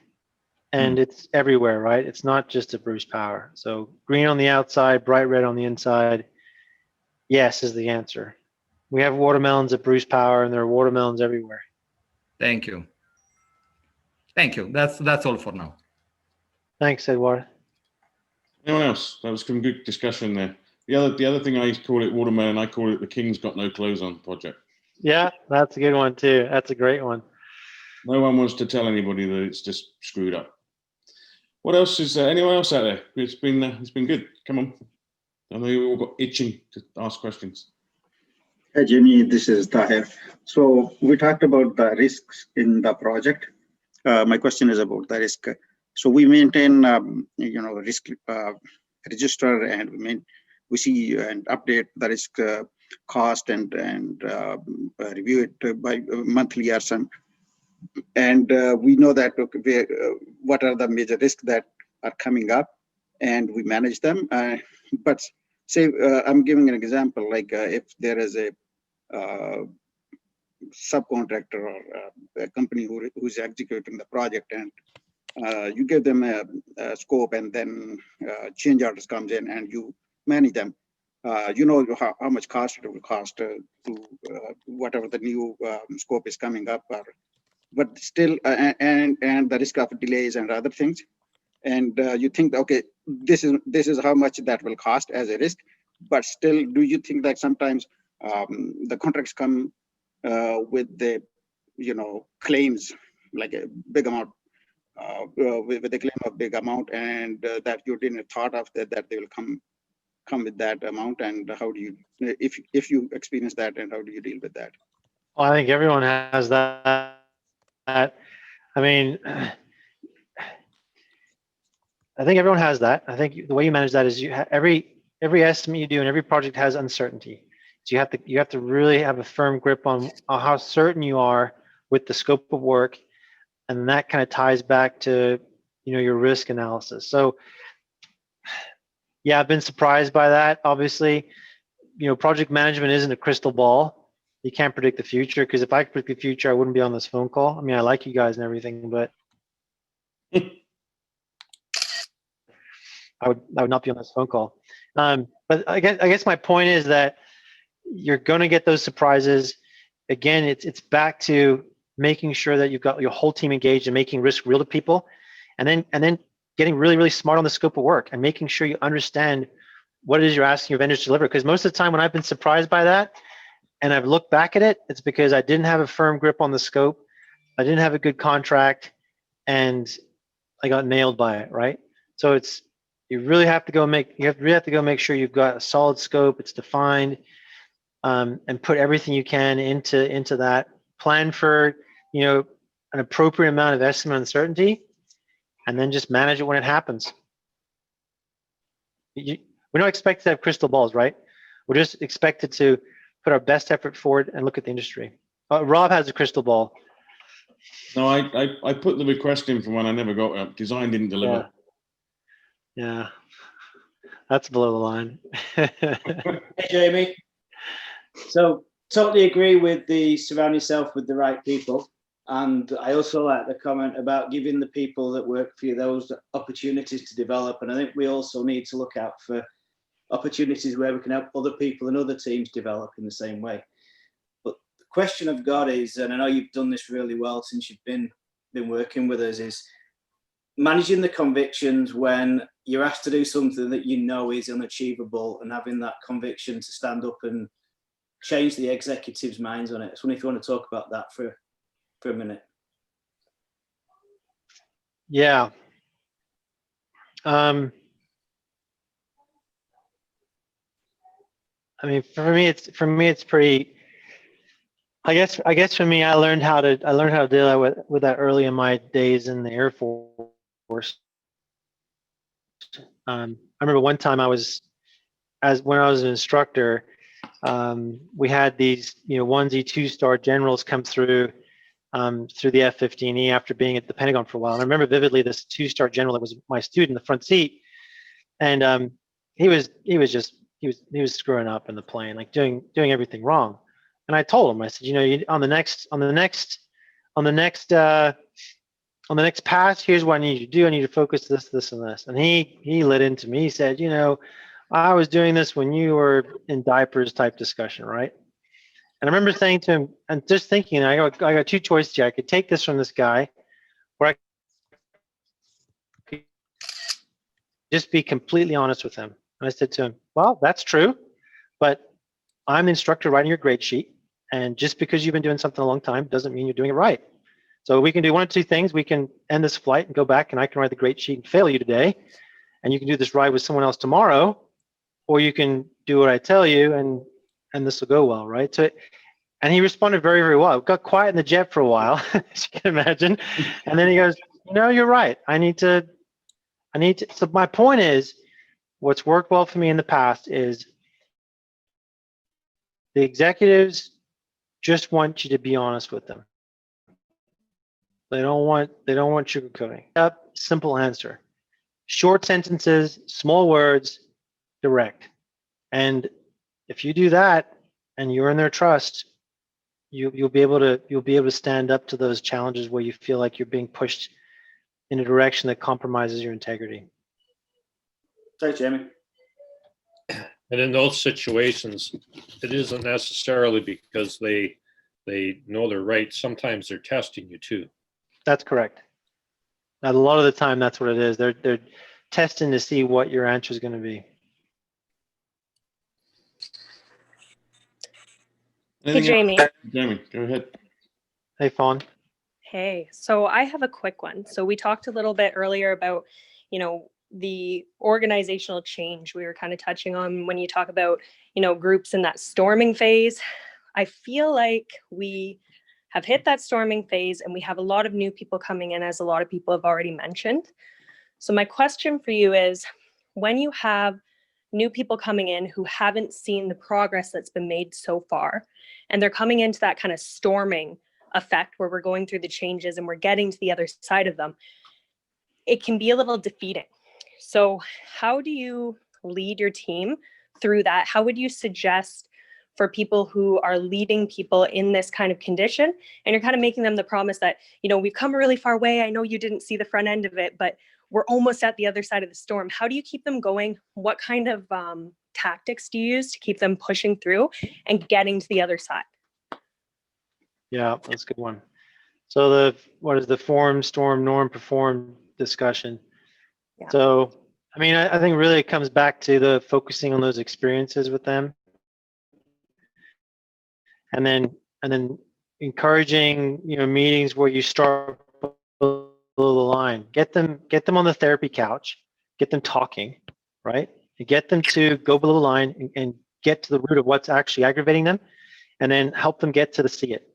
and it's everywhere, right? It's not just a Bruce Power. So green on the outside, bright red on the inside. Yes is the answer. We have watermelons at Bruce Power, and there are watermelons everywhere. Thank you. Thank you. That's all for now. Thanks, Edward. Anyone else? That was some good discussion there. The other thing I used to call it watermelon, I call it the King's Got No Clothes On project. Yeah, that's a good one too. That's a great one. No one wants to tell anybody that it's just screwed up. What else is there? Anyone else out there? It's been good. Come on. I know you all got itching to ask questions. Hey, Jimmy, this is Tahir. So we talked about the risks in the project. My question is about the risk. So we maintain, risk register, and we see and update the risk cost and review it by monthly or some. And we know that what are the major risks that are coming up, and we manage them. But say I'm giving an example, like if there is a subcontractor or a company who's executing the project, and you give them a scope, and then change orders comes in, and you manage them. You know how much cost it will cost to whatever the new scope is coming up, but still, and the risk of delays and other things. And you think, okay, this is how much that will cost as a risk. But still, do you think that sometimes the contracts come with the claims, like a big amount, with a claim of big amount, and that you didn't thought of that they will come with that amount? And how do you, if you experience that, and how do you deal with that? Well, I think everyone has that. I mean, I think everyone has that. I think the way you manage that is every estimate you do and every project has uncertainty. So you have to really have a firm grip on how certain you are with the scope of work, and that kind of ties back to your risk analysis. So yeah, I've been surprised by that. Obviously, project management isn't a crystal ball. You can't predict the future, because if I could predict the future, I wouldn't be on this phone call. I mean, I like you guys and everything, but I would not be on this phone call. But I guess my point is that you're going to get those surprises. Again, it's back to making sure that you've got your whole team engaged and making risk real to people, and then getting really, really smart on the scope of work and making sure you understand what it is you're asking your vendors to deliver. Because most of the time when I've been surprised by that and I've looked back at it, it's because I didn't have a firm grip on the scope, I didn't have a good contract, and I got nailed by it, right? So you really have to go make sure you've got a solid scope, it's defined, and put everything you can into that. Plan for an appropriate amount of estimate uncertainty, and then just manage it when it happens. We don't expect to have crystal balls, right? We're just expected to put our best effort forward and look at the industry. Rob has a crystal ball. No, I put the request in for one I never got up. Design didn't deliver. Yeah. That's below the line. Hey, Jamie. So totally agree with the surround yourself with the right people. And I also like the comment about giving the people that work for you those opportunities to develop. And I think we also need to look out for opportunities where we can help other people and other teams develop in the same way. But the question I've got is, and I know you've done this really well since you've been working with us, is managing the convictions when you're asked to do something that you know is unachievable and having that conviction to stand up and change the executives' minds on it. So if you want to talk about that for a minute. Yeah. I mean, for me, it's pretty. I guess for me, I learned how to deal with that early in my days in the Air Force. I remember one time when I was an instructor, we had these 1Z 2-star generals come through the F-15E after being at the Pentagon for a while. And I remember vividly this 2-star general that was my student in the front seat, and he was screwing up in the plane, like doing everything wrong. And I told him, I said, on the next pass, here's what I need you to do. I need you to focus this, and this. And he lit into me. He said, I was doing this when you were in diapers type discussion, right? And I remember saying to him, and just thinking, I got two choices here. I could take this from this guy, or I could just be completely honest with him. And I said to him, well, that's true, but I'm the instructor writing your grade sheet. And just because you've been doing something a long time doesn't mean you're doing it right. So we can do one of two things. We can end this flight and go back, and I can write the grade sheet and fail you today. And you can do this ride with someone else tomorrow, or you can do what I tell you, and this will go well, right? So, and he responded very, very well. It got quiet in the jet for a while, as you can imagine. And then he goes, you're right. I need to. So my point is, what's worked well for me in the past is the executives just want you to be honest with them. They don't want sugarcoating. Simple answer. Short sentences, small words, direct. And if you do that and you're in their trust, you'll be able to stand up to those challenges where you feel like you're being pushed in a direction that compromises your integrity. Thanks, Jamie. And in those situations, it isn't necessarily because they know they're right. Sometimes they're testing you too. That's correct. A lot of the time, that's what it is. They're testing to see what your answer is going to be. Hey, Jamie. Jamie, go ahead. Hey, Fawn. Hey, so I have a quick one. So we talked a little bit earlier about, the organizational change we were kind of touching on when you talk about, groups in that storming phase. I feel like we have hit that storming phase and we have a lot of new people coming in, as a lot of people have already mentioned. So my question for you is, when you have new people coming in who haven't seen the progress that's been made so far, and they're coming into that kind of storming effect where we're going through the changes and we're getting to the other side of them, it can be a little defeating. So how do you lead your team through that? How would you suggest for people who are leading people in this kind of condition, and you're kind of making them the promise that, we've come a really far way. I know you didn't see the front end of it, but we're almost at the other side of the storm. How do you keep them going? What kind of tactics do you use to keep them pushing through and getting to the other side? Yeah, that's a good one. So what is the form, storm, norm, perform discussion? Yeah. So, I mean, I think really it comes back to the focusing on those experiences with them, and then encouraging, meetings where you start below the line. Get them on the therapy couch, get them talking, right? And get them to go below the line and get to the root of what's actually aggravating them, and then help them get to the see it,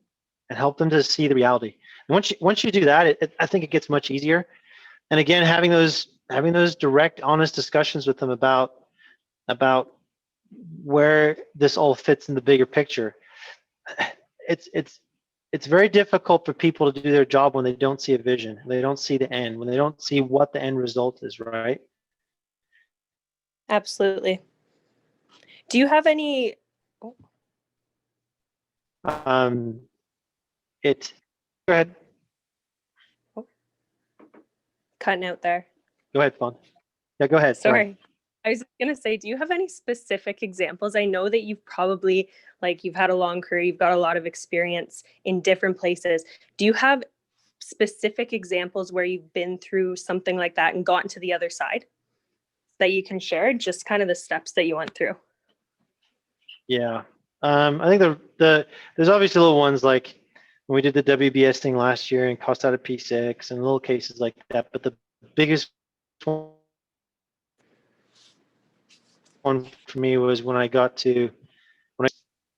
and help them to see the reality. And once you do that, I think it gets much easier. And again, having those direct, honest discussions with them about where this all fits in the bigger picture. It's very difficult for people to do their job when they don't see a vision, they don't see the end, when they don't see what the end result is, right? Absolutely. Do you have any? Oh. Go ahead. Oh. Cutting out there. Go ahead, Fawn. Yeah, go ahead. Sorry. I was going to say, do you have any specific examples? I know that you've probably, you've had a long career, you've got a lot of experience in different places. Do you have specific examples where you've been through something like that and gotten to the other side that you can share, just kind of the steps that you went through? Yeah. I think there's obviously little ones like when we did the WBS thing last year and cost out of P6 and little cases like that. But the biggest one for me was when I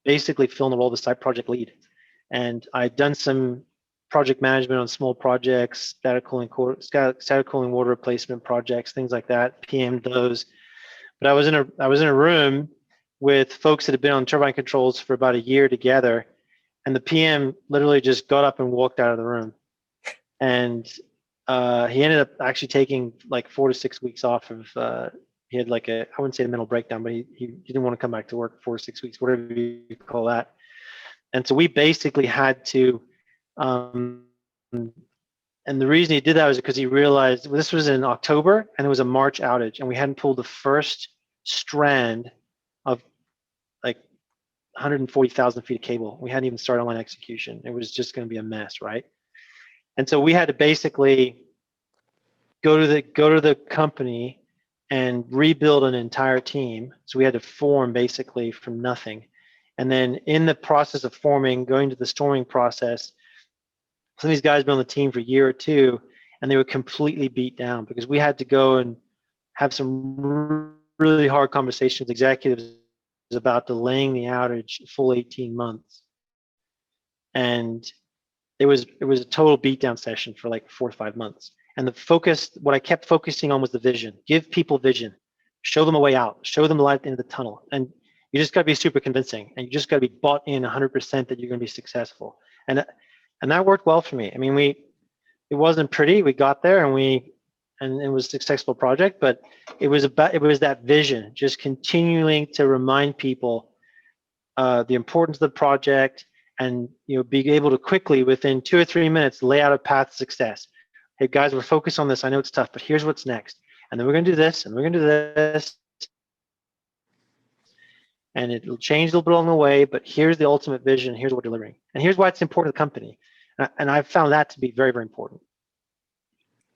basically filmed the role of the site project lead, and I'd done some project management on small projects, static cooling water replacement projects, things like that, PM'd those. But I was in a room with folks that had been on turbine controls for about a year together, and the PM literally just got up and walked out of the room, and he ended up actually taking like 4 to 6 weeks off of. He had I wouldn't say a mental breakdown, but he didn't want to come back to work 4 to 6 weeks, whatever you call that. And so we basically had to, and the reason he did that was because he realized this was in October and it was a March outage, and we hadn't pulled the first strand of 140,000 feet of cable. We hadn't even started online execution. It was just going to be a mess, right? And so we had to basically go to the company and rebuild an entire team. So we had to form basically from nothing. And then in the process of forming, going to the storming process, some of these guys have been on the team for a year or two, and they were completely beat down because we had to go and have some really hard conversations with executives about delaying the outage a full 18 months. And it was a total beatdown session for 4 to 5 months. And what I kept focusing on was the vision. Give people vision. Show them a way out. Show them the light at the end of the tunnel. And you just got to be super convincing. And you just got to be bought in 100% that you're going to be successful. And that worked well for me. I mean, it wasn't pretty. We got there and it was a successful project, but it was that vision, just continuing to remind people the importance of the project, and be able to quickly, within 2 or 3 minutes, lay out a path to success. Hey guys, we're focused on this. I know it's tough, but here's what's next. And then we're going to do this, and we're going to do this. And it'll change a little bit along the way, but here's the ultimate vision. Here's what we're delivering. And here's why it's important to the company. And I've found that to be very, very important.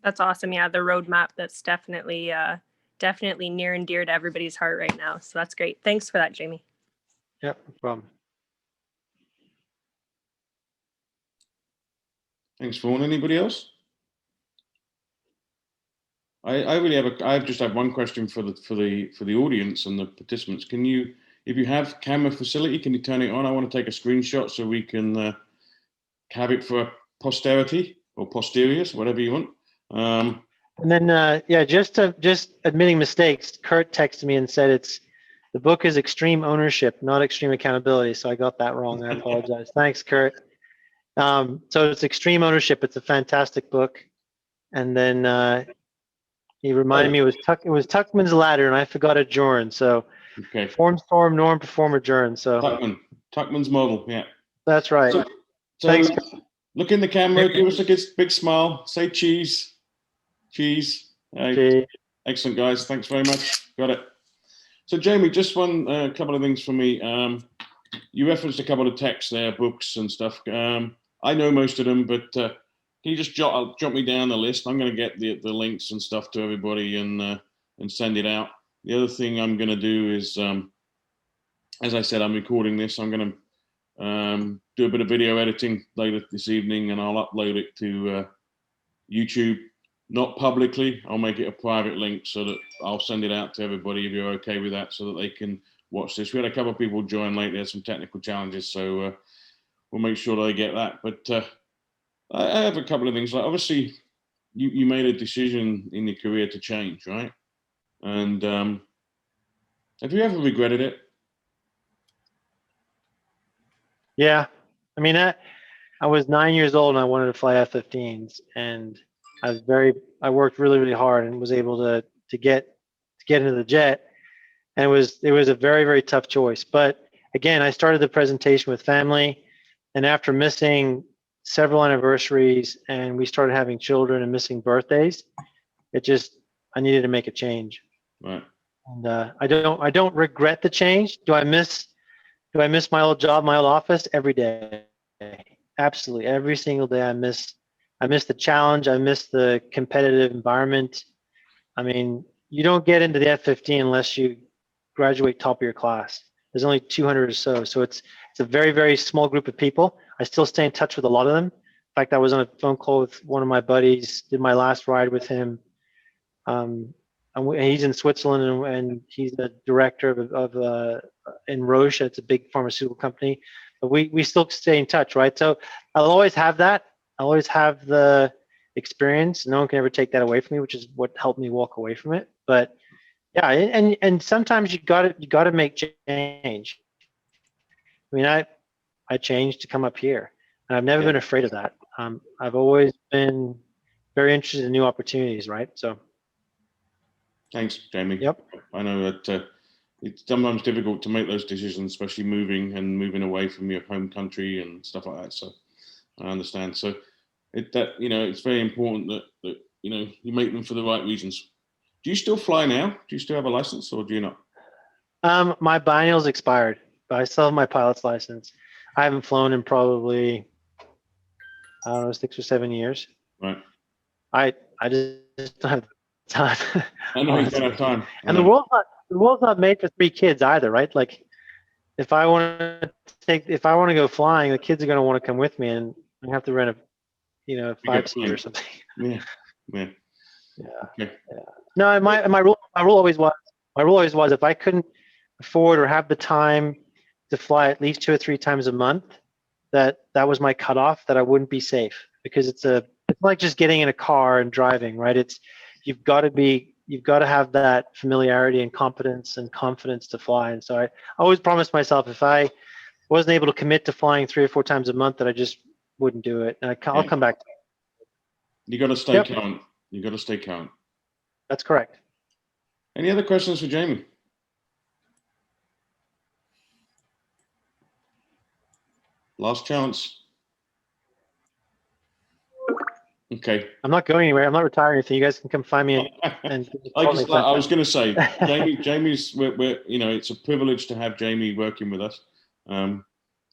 That's awesome. Yeah, the roadmap, that's definitely near and dear to everybody's heart right now. So that's great. Thanks for that, Jamie. Yep, no problem. Thanks, Vaughan. Anybody else? I just have one question for the audience and the participants. Can you, if you have camera facility, can you turn it on? I want to take a screenshot so we can have it for posterity or posteriors, whatever you want. And then just admitting mistakes. Kurt texted me and said the book is extreme ownership, not extreme accountability. So I got that wrong. I apologize. Thanks, Kurt. So it's extreme ownership. It's a fantastic book. And then he reminded me it was Tuckman's ladder, and I forgot adjourn. So okay. Form, storm, norm, perform, adjourn. So Tuckman's model. Yeah. That's right. So thanks. Look in the camera. Give us a big smile. Say cheese. Cheese. Excellent, guys. Thanks very much. Got it. So, Jamie, just one couple of things for me. You referenced a couple of texts there, books and stuff. I know most of them, but can you just jot me down the list? I'm going to get the links and stuff to everybody and send it out. The other thing I'm going to do is, as I said, I'm recording this. I'm going to do a bit of video editing later this evening, and I'll upload it to YouTube. Not publicly. I'll make it a private link so that I'll send it out to everybody if you're okay with that, so that they can watch this. We had a couple of people join late. There's some technical challenges, so we'll make sure they get that. But I have a couple of things. Like, obviously, you made a decision in your career to change, right? And have you ever regretted it? Yeah, I mean, I was 9 years old and I wanted to fly F-15s, and I worked really, really hard and was able to get into the jet. And it was a very, very tough choice. But again, I started the presentation with family, and after missing several anniversaries and we started having children and missing birthdays, I needed to make a change. Right. And I don't regret the change. Do I miss my old job, my old office? Every day. Absolutely. Every single day I miss the challenge. I miss the competitive environment. I mean, you don't get into the F-15 unless you graduate top of your class. There's only 200 or so. So it's a very, very small group of people. I still stay in touch with a lot of them. In fact, I was on a phone call with one of my buddies, did my last ride with him. And he's in Switzerland, and he's the director of in Roche. It's a big pharmaceutical company. But we still stay in touch, right? So I'll always have that. I'll always have the experience. No one can ever take that away from me, which is what helped me walk away from it. But yeah, and sometimes you gotta make change. I mean, I changed to come up here, and I've never been afraid of that. I've always been very interested in new opportunities, right? So. Thanks, Jamie. Yep. I know that it's sometimes difficult to make those decisions, especially moving away from your home country and stuff like that. So I understand. So it's very important that you make them for the right reasons. Do you still fly now? Do you still have a license, or do you not? My biennial's expired, but I still have my pilot's license. I haven't flown in probably, I don't know, 6 or 7 years. Right. I just don't have time. I know you don't have time. And the world's not made for 3 kids either, right? Like, if I want to go flying, the kids are going to want to come with me, and I have to rent a 5-seater or something. Yeah. Okay. Yeah. No, my rule always was if I couldn't afford or have the time to fly at least 2 or 3 times a month, that was my cutoff, that I wouldn't be safe, because it's like just getting in a car and driving, right? You've got to have that familiarity and competence and confidence to fly. And so I always promised myself, if I wasn't able to commit to flying 3 or 4 times a month, that I just wouldn't do it. And I'll come back to it. You got to stay current. You got to stay current. That's correct. Any other questions for Jamie? Last chance. Okay. I'm not going anywhere. I'm not retiring or anything. You guys can come find me. And I was going to say, Jamie's. We're it's a privilege to have Jamie working with us. I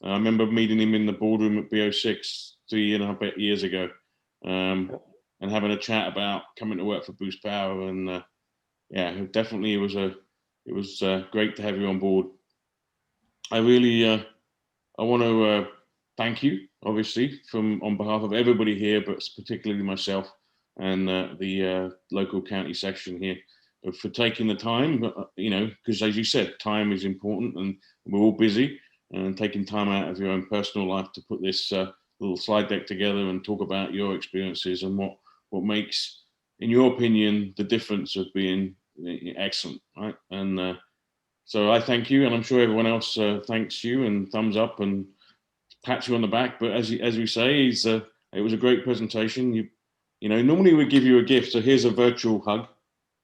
remember meeting him in the boardroom at BO6 3.5 years ago, and having a chat about coming to work for Boost Power. And definitely it was great to have you on board. I really I want to thank you, obviously, on behalf of everybody here, but particularly myself and the local county section here, for taking the time, because as you said, time is important, and we're all busy, and taking time out of your own personal life to put this little slide deck together and talk about your experiences and what makes, in your opinion, the difference of being excellent, right? And so I thank you, and I'm sure everyone else thanks you and thumbs up and pats you on the back. But as we say, it was a great presentation. Normally we give you a gift, so here's a virtual hug,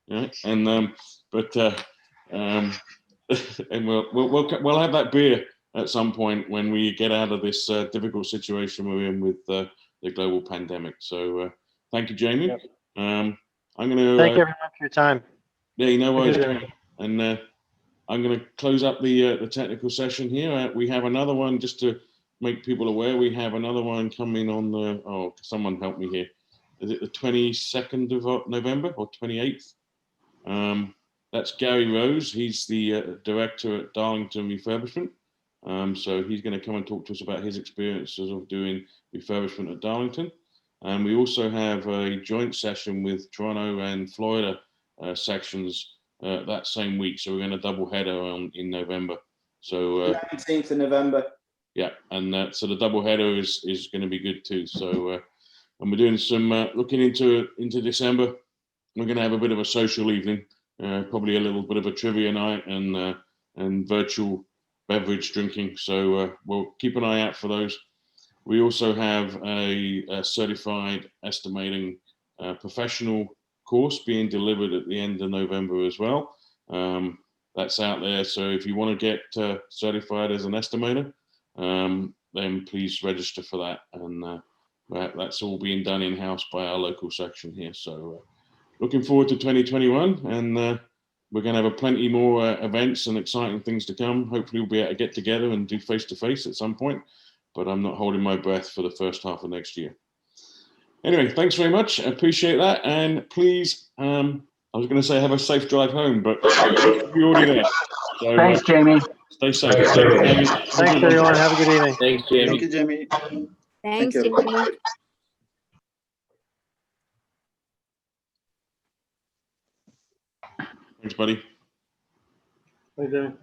right? And and we'll have that beer at some point when we get out of this difficult situation we're in with the global pandemic. So thank you, Jamie. Yep. I'm going to Thank everyone for your time. Yeah, no worries. Good. And I'm going to close up the technical session here. We have another one, just to make people aware. We have another one coming on the. Oh, someone help me here. Is it the 22nd of November or 28th? That's Gary Rose. He's the director at Darlington Refurbishment. So he's going to come and talk to us about his experiences of doing refurbishment at Darlington. And we also have a joint session with Toronto and Florida sections that same week. So we're going to double header in November. So 19th of November. Yeah, and so the double header is going to be good too. So and we're doing some looking into December. We're going to have a bit of a social evening, probably a little bit of a trivia night and virtual beverage drinking. So we'll keep an eye out for those. We also have a certified estimating professional course being delivered at the end of November as well. That's out there. So if you want to get certified as an estimator, then please register for that. And that's all being done in-house by our local section here. So looking forward to 2021, and we're going to have plenty more events and exciting things to come. Hopefully we'll be able to get together and do face-to-face at some point, but I'm not holding my breath for the first half of next year. Anyway, thanks very much. I appreciate that. And please, I was going to say have a safe drive home, but you're already there. So, thanks, Jamie. Stay safe. Thanks, everyone. Have a good evening. Thanks, Jamie. Thank you, Jamie. Thanks, Thank you. Jamie. Thanks, buddy. Thanks, Jamie.